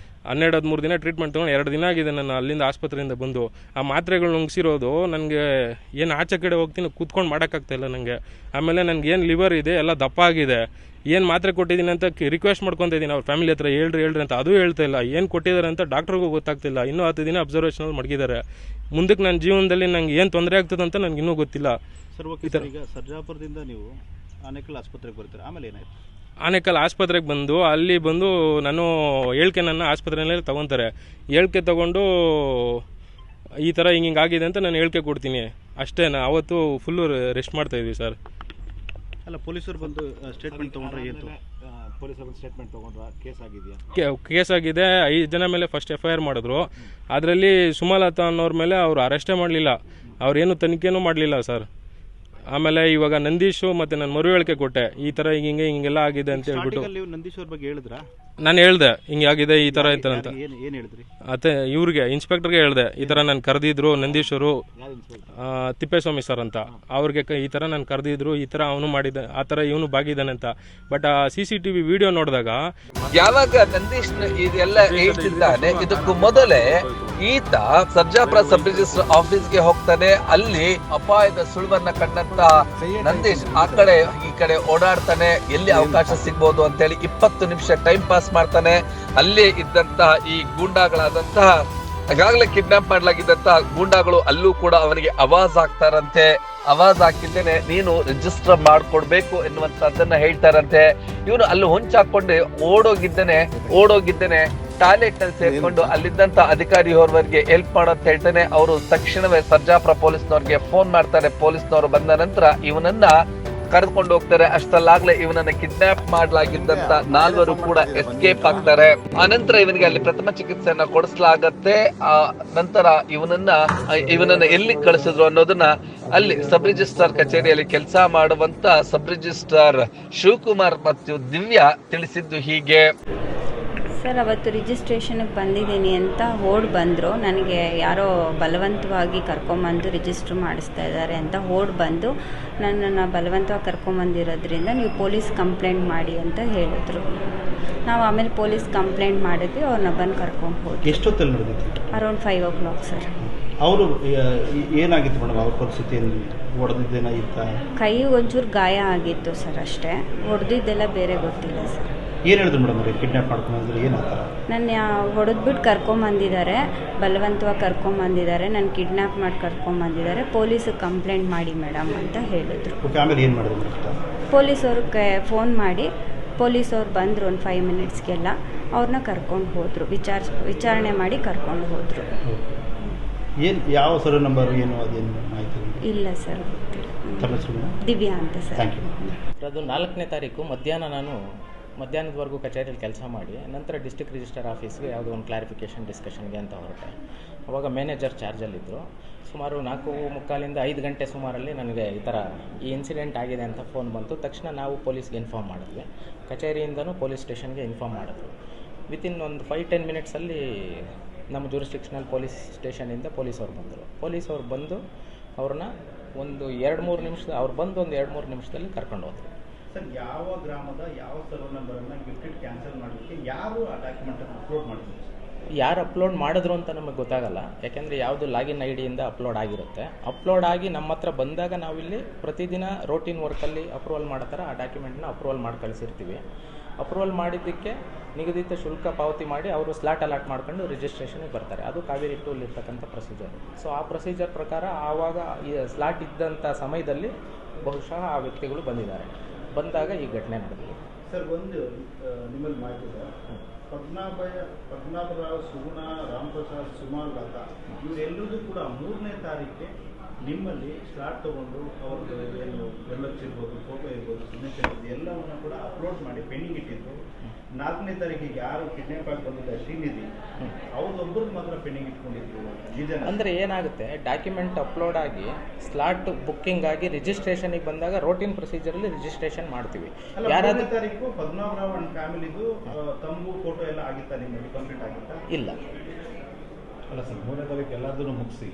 12-13 ದಿನ ಟ್ರೀಟ್ಮೆಂಟ್ ತೊಗೊಂಡು 2 ದಿನ ಆಗಿದೆ ನಾನು ಅಲ್ಲಿಂದ ಆಸ್ಪತ್ರೆಯಿಂದ ಬಂದು. ಆ ಮಾತ್ರೆಗಳು ನುಂಗಿಸಿರೋದು ನನಗೆ ಏನು ಆಚೆ ಕಡೆ ಹೋಗ್ತೀನಿ ಕೂತ್ಕೊಂಡು ಮಾಡೋಕ್ಕಾಗ್ತಾಯಿಲ್ಲ ನನಗೆ. ಆಮೇಲೆ ನನಗೆ ಏನು ಲಿವರ್ ಇದೆ ಎಲ್ಲ ದಪ್ಪ ಆಗಿದೆ, ಏನು ಮಾತ್ರೆ ಕೊಟ್ಟಿದ್ದೀನಿ ಅಂತ ರಿಕ್ವೆಸ್ಟ್ ಮಾಡ್ಕೊತಾ ಇದ್ದೀನಿ ಅವ್ರ ಫ್ಯಾಮಿಲಿ ಹತ್ರ, ಹೇಳ್ರಿ ಅಂತ, ಅದು ಹೇಳ್ತಾ ಇಲ್ಲ. ಏನು ಕೊಟ್ಟಿದ್ದಾರೆ ಅಂತ ಡಾಕ್ಟ್ರಿಗೂ ಗೊತ್ತಾಗ್ತಿಲ್ಲ. ಇನ್ನೂ 10 ದಿನ ಅಬ್ಸರ್ವೇಷನಲ್ಲಿ ಮಡಗಿದ್ದಾರೆ. ಮುಂದಕ್ಕೆ ನನ್ನ ಜೀವನದಲ್ಲಿ ನಂಗೆ ಏನು ತೊಂದರೆ ಆಗ್ತದೆ ಅಂತ ನನಗೆ ಇನ್ನೂ ಗೊತ್ತಿಲ್ಲ. ಸರ್, ಈಗ ಸರ್ಜಾಪುರದಿಂದ ನೀವು ಆನೇಕಲ್ ಆಸ್ಪತ್ರೆಗೆ ಬರ್ತೀರಾ, ಆಮೇಲೆ ಏನಾಯ್ತು? ಆನೇಕಲ್ ಆಸ್ಪತ್ರೆಗೆ ಬಂದು ಅಲ್ಲಿ ಬಂದು ನಾನು ಹೇಳಿಕೆ ನನ್ನ ಆಸ್ಪತ್ರೆಯಲ್ಲಿ ತೊಗೊತಾರೆ. ಹೇಳಿಕೆ ತೊಗೊಂಡು ಈ ಥರ ಹಿಂಗಾಗಿದೆ ಅಂತ ನಾನು ಹೇಳಿಕೆ ಕೊಡ್ತೀನಿ ಅಷ್ಟೇ. ಅವತ್ತು ಫುಲ್ಲು ರೆಸ್ಟ್ ಮಾಡ್ತಾಯಿದ್ವಿ ಸರ್. ಅಲ್ಲ, ಪೊಲೀಸರು ಬಂದು ಸ್ಟೇಟ್ಮೆಂಟ್ ತೊಗೊಂಡ್ರೆ ಏನು? ಪೊಲೀಸರು ಸ್ಟೇಟ್ಮೆಂಟ್ ತೊಗೊಂಡ್ರ, ಕೇಸ್ ಆಗಿದೆಯಾ? ಕೇಸ್ ಆಗಿದೆ. 5 ಜನ ಮೇಲೆ ಫಸ್ಟ್ FIR ಮಾಡಿದ್ರು. ಅದರಲ್ಲಿ ಸುಮಲತಾ ಅನ್ನೋರ ಮೇಲೆ ಅವರು ಅರೆಸ್ಟೇ ಮಾಡಲಿಲ್ಲ, ಅವ್ರೇನು ತನಿಖೆನೂ ಮಾಡಲಿಲ್ಲ ಸರ್. ಆಮೇಲೆ ಇವಾಗ ನಂದೀಶು ಮತ್ತು ನಾನು ಮರುಹೇಳಿಕೆ ಕೊಟ್ಟೆ, ಈ ಥರ ಹಿಂಗೆಲ್ಲ ಆಗಿದೆ ಅಂತ ಹೇಳ್ಬಿಟ್ಟು. ನೀವು ನಂದೀಶ್ ಅವ್ರ ಬಗ್ಗೆ ಹೇಳಿದ್ರಾ? ನಾನು ಹೇಳ್ದೆ ಹಿಂಗೆ ಆಗಿದೆ, ಈ ಥರ ಐತರ ಅಂತ. ಏನು ಹೇಳಿದ್ರಿ? ಮತ್ತೆ ಇವ್ರಿಗೆ ಇನ್ಸ್ಪೆಕ್ಟರ್ಗೆ ಹೇಳಿದೆ, ಈ ಥರ ನಾನು ಕರೆದಿದ್ರು ನಂದೀಶರು, ತಿಪ್ಪೇಸ್ವಾಮಿ ಸರ್ ಅಂತ, ಅವ್ರಿಗೆ ಈ ಥರ ನಾನು ಕರೆದಿದ್ರು, ಈ ಥರ ಅವನು ಮಾಡಿದ, ಆ ಥರ ಇವನು ಬಾಗಿದ್ದಾನೆ ಅಂತ. ಬಟ್ ಆ CCTV ವಿಡಿಯೋ ನೋಡಿದಾಗ ಯಾವಾಗ ನಂದೀಶ್ ಇದೆಲ್ಲ ಹೇಳ್ತಿದ್ದಾನೆ, ಇದಕ್ಕೂ ಮೊದಲೇ ಈತ ಸರ್ಜಾಪುರ ಸಬ್ ರಿಜಿಸ್ಟರ್ ಆಫೀಸ್ಗೆ ಹೋಗ್ತಾನೆ. ಅಲ್ಲಿ ಅಪಾಯದ ಸುಳುವನ್ನ ಕಂಡಂತ ನಂದೀಶ್ ಆ ಕಡೆ ಈ ಕಡೆ ಓಡಾಡ್ತಾನೆ, ಎಲ್ಲಿ ಅವಕಾಶ ಸಿಗ್ಬೋದು ಅಂತ ಹೇಳಿ 20 ನಿಮಿಷ ಟೈಮ್ ಪಾಸ್ ಮಾಡ್ತಾನೆ. ಅಲ್ಲೇ ಇದ್ದಂತಹ ಈ ಗೂಂಡಾಗಳಾದಂತಹ ಈಗಾಗಲೇ ಕಿಡ್ನಾಪ್ ಮಾಡಲಾಗಿದ್ದಂತಹ ಗೂಂಡಾಗಳು ಅಲ್ಲೂ ಕೂಡ ಅವನಿಗೆ ಆವಾಜ್ ಆಗ್ತಾರಂತೆ. ಆವಾಜ್ ಹಾಕಿದ್ದೇನೆ, ನೀನು ರಿಜಿಸ್ಟರ್ ಮಾಡ್ಕೊಡ್ಬೇಕು ಎನ್ನುವಂತದ್ದನ್ನ ಹೇಳ್ತಾರಂತೆ. ಇವನು ಅಲ್ಲಿ ಹೊಂಚಾಕೊಂಡೆ ಓಡೋಗಿದ್ದೇನೆ ಟಾಯ್ಲೆಟ್ ನಲ್ಲಿ ಸೇರ್ಕೊಂಡು ಅಲ್ಲಿದ್ದಂತ ಅಧಿಕಾರಿ ಅವರವರಿಗೆ ಹೆಲ್ಪ್ ಮಾಡೋಂತ ಹೇಳ್ತಾನೆ. ಅವರು ತಕ್ಷಣವೇ ಸರ್ಜಾಪುರ ಪೊಲೀಸ್ನವ್ರಿಗೆ ಫೋನ್ ಮಾಡ್ತಾರೆ. ಪೊಲೀಸ್ನವರು ಬಂದ ನಂತರ ಇವನನ್ನ ಕರೆದುಕೊಂಡು ಹೋಗ್ತಾರೆ. ಅಷ್ಟಲ್ಲಾಗ್ಲೇ ಇವನನ್ನ ಕಿಡ್ನಾಪ್ ಮಾಡಲಾಗಿದ್ದಂತ 4 ಕೂಡ ಎಸ್ಕೇಪ್ ಆಗ್ತಾರೆ. ಆನಂತರ ಇವನಿಗೆ ಅಲ್ಲಿ ಪ್ರಥಮ ಚಿಕಿತ್ಸೆಯನ್ನ ಕೊಡಿಸಲಾಗತ್ತೆ. ಆ ನಂತರ ಇವನನ್ನ ಎಲ್ಲಿ ಕಳಿಸಿದ್ರು ಅನ್ನೋದನ್ನ ಅಲ್ಲಿ ಸಬ್ ರಿಜಿಸ್ಟ್ರಾರ್ ಕಚೇರಿಯಲ್ಲಿ ಕೆಲಸ ಮಾಡುವಂತ ಸಬ್ ರಿಜಿಸ್ಟ್ರಾರ್ ಶಿವಕುಮಾರ್ ಮತ್ತು ದಿವ್ಯಾ ತಿಳಿಸಿದ್ದು ಹೀಗೆ. ಸರ್, ಅವತ್ತು ರಿಜಿಸ್ಟ್ರೇಷನ್ಗೆ ಬಂದಿದ್ದೀನಿ ಅಂತ ಬಂದರು. ನನಗೆ ಯಾರೋ ಬಲವಂತವಾಗಿ ಕರ್ಕೊಂಬಂದು ರಿಜಿಸ್ಟ್ರ್ ಮಾಡಿಸ್ತಾ ಇದ್ದಾರೆ ಅಂತ ಬಂದು ನನ್ನನ್ನು ಬಲವಂತವಾಗಿ ಕರ್ಕೊಂಬಂದಿರೋದ್ರಿಂದ ನೀವು ಪೊಲೀಸ್ ಕಂಪ್ಲೇಂಟ್ ಮಾಡಿ ಅಂತ ಹೇಳಿದ್ರು. ನಾವು ಆಮೇಲೆ ಪೊಲೀಸ್ ಕಂಪ್ಲೇಂಟ್ ಮಾಡಿದ್ವಿ. ಅವ್ರನ್ನ ಬಂದು ಕರ್ಕೊಂಡು ಹೋದ್ವಿ. ಎಷ್ಟೊತ್ತಲ್ಲಿ ನಡೆದಿತ್ತು? Around 5 o'clock sir. ಅವರು ಏನಾಗಿತ್ತು ಮೇಡಮ್? ಅವ್ರ ಪರಿಸ್ಥಿತಿಯಲ್ಲಿ ಹೊಡೆದಿದ್ದೇನಾಗಿತ್ತ? ಕೈ ಒಂಚೂರು ಗಾಯ ಆಗಿತ್ತು ಸರ್, ಅಷ್ಟೇ. ಹೊಡೆದಿದ್ದೆಲ್ಲ ಬೇರೆ ಗೊತ್ತಿಲ್ಲ ಸರ್. ಏನು ಹೇಳಿದ್ರು ಮೇಡಮ್? ಅವ್ರಿಗೆ ಕಿಡ್ನಾಪ್ ಮಾಡ್ಕೊಂಡ್ರೆ ಏನಾಗ್ತಾರೆ? ನನ್ನ ಹೊಡೆದ್ಬಿಟ್ಟು ಕರ್ಕೊಂಬಂದಿದ್ದಾರೆ, ಬಲವಂತವಾಗಿ ಕರ್ಕೊಂಬಂದಿದ್ದಾರೆ, ನಾನು ಕಿಡ್ನಾಪ್ ಮಾಡಿ ಕರ್ಕೊಂಬಂದಿದ್ದಾರೆ, ಪೊಲೀಸಿಗೆ ಕಂಪ್ಲೇಂಟ್ ಮಾಡಿ ಮೇಡಮ್ ಅಂತ ಹೇಳಿದ್ರು. ಆಮೇಲೆ ಏನು ಮಾಡಿದ್ರು? ಪೊಲೀಸವ್ರಿಗೆ ಫೋನ್ ಮಾಡಿ ಪೊಲೀಸವ್ರು ಬಂದರು. ಒಂದು 5 minutesಗೆಲ್ಲ ಅವ್ರನ್ನ ಕರ್ಕೊಂಡು ಹೋದರು. ವಿಚಾರಣೆ ಮಾಡಿ ಕರ್ಕೊಂಡು ಹೋದರು. ಏನು ಯಾವ ಸರ್ ನಂಬರ್ ಏನು ಅದೇನು ಮಾಹಿತಿ ಇಲ್ಲ ಸರ್, ದಿವ್ಯಾ ಅಂತ ಸರ್. Thank you. ಅದು 4ನೇ ತಾರೀಕು ಮಧ್ಯಾಹ್ನದವರೆಗೂ ಕಚೇರಿಯಲ್ಲಿ ಕೆಲಸ ಮಾಡಿ ನಂತರ ಡಿಸ್ಟ್ರಿಕ್ಟ್ ರಿಜಿಸ್ಟರ್ ಆಫೀಸ್ಗೆ ಯಾವುದೋ ಒಂದು ಕ್ಲಾರಿಫಿಕೇಷನ್ ಡಿಸ್ಕಷನ್ಗೆ ಅಂತ ಹೊರಟೆ. ಅವಾಗ ಮ್ಯಾನೇಜರ್ ಚಾರ್ಜಲ್ಲಿದ್ದರು. ಸುಮಾರು 4:45 5 ಗಂಟೆ ಸುಮಾರಲ್ಲಿ ನನಗೆ ಈ ಇನ್ಸಿಡೆಂಟ್ ಆಗಿದೆ ಅಂತ ಫೋನ್ ಬಂತು. ತಕ್ಷಣ ನಾವು ಪೊಲೀಸ್ಗೆ ಇನ್ಫಾರ್ಮ್ ಮಾಡಿದ್ವಿ. ಕಚೇರಿಯಿಂದನೂ ಪೊಲೀಸ್ ಸ್ಟೇಷನ್ಗೆ ಇನ್ಫಾರ್ಮ್ ಮಾಡಿದ್ರು. ವಿತಿನ್ ಒಂದು 5-10 minutesಲ್ಲಿ ನಮ್ಮ ಜೂರಿಸ್ಡಿಕ್ಷನಲ್ ಪೊಲೀಸ್ ಸ್ಟೇಷನಿಂದ ಪೊಲೀಸವ್ರು ಬಂದರು. ಪೊಲೀಸವ್ರು ಬಂದು ಅವ್ರನ್ನ ಒಂದು 2-3 ನಿಮಿಷ ಒಂದು 2-3 ನಿಮಿಷದಲ್ಲಿ ಕರ್ಕೊಂಡು ಹೋದರು. ಸರ್, ಯಾವ ಗ್ರಾಮದ ಯಾವ ಸರ್ವರ್ ನಂಬರನ್ನು ಗಿಫ್ಟೆಡ್ ಕ್ಯಾನ್ಸಲ್ ಮಾಡಲಿಕ್ಕೆ ಯಾರು ಆ ಡಾಕ್ಯುಮೆಂಟನ್ನು ಅಪ್ಲೋಡ್ ಮಾಡಿದ್ರು? ಯಾರು ಅಪ್ಲೋಡ್ ಮಾಡಿದ್ರು ಅಂತ ನಮಗೆ ಗೊತ್ತಾಗಲ್ಲ. ಯಾಕೆಂದರೆ ಯಾವುದು ಲಾಗಿನ್ ಐಡಿಯಿಂದ ಅಪ್ಲೋಡ್ ಆಗಿರುತ್ತೆ. ಅಪ್ಲೋಡ್ ಆಗಿ ನಮ್ಮ ಹತ್ರ ಬಂದಾಗ ನಾವಿಲ್ಲಿ ಪ್ರತಿದಿನ ರೋಟೀನ್ ವರ್ಕಲ್ಲಿ ಅಪ್ರೂವಲ್ ಮಾಡೋ ಥರ ಆ ಡಾಕ್ಯುಮೆಂಟ್ನ ಅಪ್ರೂವಲ್ ಮಾಡಿ ಕಳಿಸಿರ್ತೀವಿ. ಅಪ್ರೂವಲ್ ಮಾಡಿದ್ದಕ್ಕೆ ನಿಗದಿತ ಶುಲ್ಕ ಪಾವತಿ ಮಾಡಿ ಅವರು ಸ್ಲಾಟ್ ಅಲಾಟ್ ಮಾಡ್ಕೊಂಡು ರಿಜಿಸ್ಟ್ರೇಷನ್ಗೆ ಬರ್ತಾರೆ. ಅದು ಕಾವೇರಿ 2 ಇರ್ತಕ್ಕಂಥ ಪ್ರೊಸೀಜರ್. ಸೊ ಆ ಪ್ರೊಸೀಜರ್ ಪ್ರಕಾರ ಆವಾಗ ಈ ಸ್ಲಾಟ್ ಇದ್ದಂಥ ಸಮಯದಲ್ಲಿ ಬಹುಶಃ ಆ ವ್ಯಕ್ತಿಗಳು ಬಂದಾಗ ಈ ಘಟನೆ ನಡೆದಿದೆ. ಸರ್, ಒಂದು ನಿಮ್ಮಲ್ಲಿ ಮಾಹಿತಿ ಸರ್, ಪದ್ಮನಾಭರಾವ್, ಸುಗುಣ, ರಾಮಪ್ರಸಾದ್, ಸುಮಲತಾ ಇವರೆಲ್ಲರೂ ಕೂಡ 3ನೇ ತಾರೀಕಿಗೆ ನಿಮ್ಮಲ್ಲಿ ಸ್ಲಾಟ್ ತೊಗೊಂಡು ಅವ್ರದ್ದು ಏನು ಡೆವಲಪ್ಸ್ ಇರ್ಬೋದು, ಫೋಟೋ ಇರ್ಬೋದು, ಸಿಗ್ನೇಚರ್ ಇರ್ಬೋದು ಎಲ್ಲವನ್ನು ಕೂಡ ಅಪ್ಲೋಡ್ ಮಾಡಿ ಪೆಂಡಿಂಗ್ ಇಟ್ಟಿದ್ರು. 4ನೇ ತಾರೀಕಿಗೆ ಯಾರು ಕಿಡ್ನಾಪ್ ಆಗಿ ಬಂದಿದ್ದ ಶ್ರೀನಿಧಿ ಅವ್ರದ್ದೊಬ್ಬರದ್ದು ಮಾತ್ರ ಪೆಂಡಿಂಗ್ ಇಟ್ಕೊಂಡಿದ್ರು. ಅಂದರೆ ಏನಾಗುತ್ತೆ, ಡಾಕ್ಯುಮೆಂಟ್ ಅಪ್ಲೋಡ್ ಆಗಿ ಸ್ಲಾಟ್ ಬುಕ್ಕಿಂಗ್ ಆಗಿ ರಿಜಿಸ್ಟ್ರೇಷನಿಗೆ ಬಂದಾಗ ರೋಟೀನ್ ಪ್ರೊಸೀಜರಲ್ಲಿ ರಿಜಿಸ್ಟ್ರೇಷನ್ ಮಾಡ್ತೀವಿ. ಯಾರಾದ್ರೂ ತಾರೀಕು ಪದ್ಮನಾಭರಾವ್ ಅಂಡ್ ಫ್ಯಾಮಿಲಿದು ತಮ್ಮದು ಫೋಟೋ ಎಲ್ಲ ಆಗಿತ್ತಾ ನಿಮ್ಮಲ್ಲಿ ಕಂಪ್ಲೀಟ್ ಆಗಿತ್ತಾ? ಇಲ್ಲ. ಅಲ್ಲ ಸರ್, 3ನೇ ತಾರೀಕು ಎಲ್ಲದನ್ನು ಮುಗಿಸಿ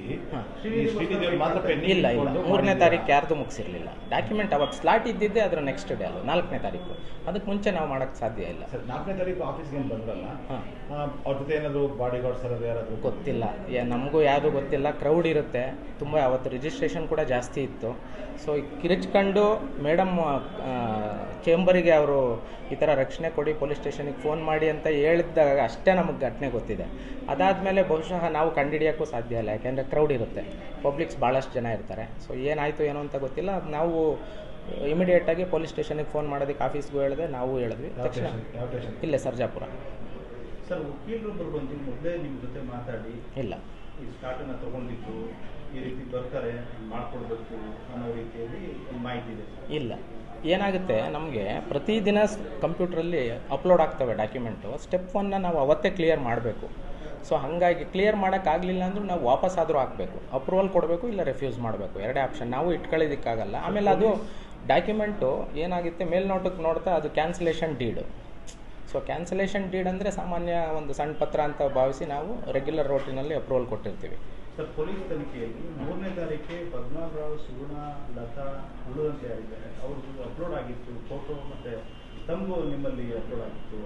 ಇಲ್ಲ 3ನೇ ತಾರೀಕು ಯಾರ್ದು ಮುಗಿಸಿರ್ಲಿಲ್ಲ. ಡಾಕ್ಯುಮೆಂಟ್ ಅವತ್ತು ಸ್ಲಾಟ್ ಇದ್ದಿದ್ದೆ ಅದರ ನೆಕ್ಸ್ಟ್ ಡೇ ಅಲ್ಲ, 4ನೇ ತಾರೀಕು. ಅದಕ್ಕೆ ಮುಂಚೆ ನಾವು ಮಾಡೋಕ್ಕೆ ಸಾಧ್ಯ ಇಲ್ಲ. ಸರ್, 4ನೇ ತಾರೀಕು ಆಫೀಸ್ಗೆ ಏನು ಬಂದ್ರಲ್ಲ, ಅವ್ರ ಜೊತೆ ಏನಾದರೂ ಬಾಡಿ ಗಾರ್ಡ್ ಸರ್ ಯಾರಾದರೂ? ಗೊತ್ತಿಲ್ಲ, ನಮಗೂ ಯಾವುದು ಗೊತ್ತಿಲ್ಲ. ಕ್ರೌಡ್ ಇರುತ್ತೆ ತುಂಬ. ಅವತ್ತು ರಿಜಿಸ್ಟ್ರೇಷನ್ ಕೂಡ ಜಾಸ್ತಿ ಇತ್ತು. ಸೊ ಕಿರಿಚ್ಕೊಂಡು ಮೇಡಮ್ ಚೇಂಬರಿಗೆ ಅವರು ಈ ಥರ ರಕ್ಷಣೆ ಕೊಡಿ, ಪೊಲೀಸ್ ಸ್ಟೇಷನಿಗೆ ಫೋನ್ ಮಾಡಿ ಅಂತ ಹೇಳಿದಾಗ ಅಷ್ಟೇ ನಮಗೆ ಘಟನೆ ಗೊತ್ತಿದೆ. ಅದಾದಮೇಲೆ ಬಹುಶಃ ನಾವು ಕಂಡುಹಿಡಿಯೋಕ್ಕೂ ಸಾಧ್ಯ ಇಲ್ಲ, ಯಾಕೆಂದರೆ ಕ್ರೌಡ್ ಇರುತ್ತೆ, ಪಬ್ಲಿಕ್ಸ್ ಭಾಳಷ್ಟು ಜನ ಇರ್ತಾರೆ. ಸೊ ಏನಾಯಿತು ಏನೋ ಅಂತ ಗೊತ್ತಿಲ್ಲ. ನಾವು ಇಮಿಡಿಯೇಟಾಗಿ ಪೊಲೀಸ್ ಸ್ಟೇಷನಿಗೆ ಫೋನ್ ಮಾಡೋದಕ್ಕೆ ಆಫೀಸ್ಗೂ ಹೇಳಿದೆ, ನಾವು ಹೇಳಿದ್ವಿ. ತಕ್ಷಣ ಇಲ್ಲೇ ಸರ್ಜಾಪುರ. ಸರ್, ವಕೀಲರೊಬ್ಬರು ಬಂದು ಮೊದಲೇ ನಿಮ್ಮ ಜೊತೆ ಮಾತಾಡಿ ಇಲ್ಲ ಈ ಸ್ಟಾರ್ಟನ್ನು ತೊಗೊಂಡಿದ್ದು ಈ ರೀತಿ ಬರ್ತಾರೆ ಮಾಡ್ಕೊಡ್ಬೇಕು ಅನ್ನೋ ರೀತಿಯಲ್ಲಿ ಮಾಹಿತಿ ಇದೆ? ಇಲ್ಲ. ಏನಾಗುತ್ತೆ ನಮಗೆ ಪ್ರತಿದಿನ ಕಂಪ್ಯೂಟ್ರಲ್ಲಿ ಅಪ್ಲೋಡ್ ಆಗ್ತವೆ ಡಾಕ್ಯುಮೆಂಟು. ಸ್ಟೆಪ್ 1ನ ನಾವು ಅವತ್ತೇ ಕ್ಲಿಯರ್ ಮಾಡಬೇಕು. ಸೊ ಹಾಗಾಗಿ ಕ್ಲಿಯರ್ ಮಾಡೋಕ್ಕಾಗಲಿಲ್ಲ ಅಂದರೂ ನಾವು ವಾಪಸ್ಸಾದರೂ ಹಾಕಬೇಕು, ಅಪ್ರೂವಲ್ ಕೊಡಬೇಕು, ಇಲ್ಲ ರೆಫ್ಯೂಸ್ ಮಾಡಬೇಕು. ಎರಡೇ ಆಪ್ಷನ್, ನಾವು ಇಟ್ಕೊಳ್ಳೋದಕ್ಕಾಗಲ್ಲ. ಆಮೇಲೆ ಅದು ಡಾಕ್ಯುಮೆಂಟು ಏನಾಗುತ್ತೆ ಮೇಲ್ನೋಟಕ್ಕೆ ನೋಡ್ತಾ ಅದು cancellation deed. So cancellation deed ಅಂದರೆ ಸಾಮಾನ್ಯ ಒಂದು ಸಣ್ಣ ಪತ್ರ ಅಂತ ಭಾವಿಸಿ ನಾವು ರೆಗ್ಯುಲರ್ ರೋಟಿನಲ್ಲಿ ಅಪ್ರೂವಲ್ ಕೊಟ್ಟಿರ್ತೀವಿ. ಸರ್, ಪೊಲೀಸ್ ತನಿಖೆಯಲ್ಲಿ 3ನೇ ತಾರೀಕಿಗೆ ಪದ್ಮನಾಭರಾವ್, ಸುಗುಣ, ಲತಾ, ಹುಳು ಅಂತ ಯಾರಿದ್ದಾರೆ ಅವ್ರದ್ದು ಅಪ್ಲೋಡ್ ಆಗಿತ್ತು ಫೋಟೋ, ಮತ್ತು ತಮಗೂ ನಿಮ್ಮಲ್ಲಿ ಅಪ್ಲೋಡ್ ಆಗಿತ್ತು?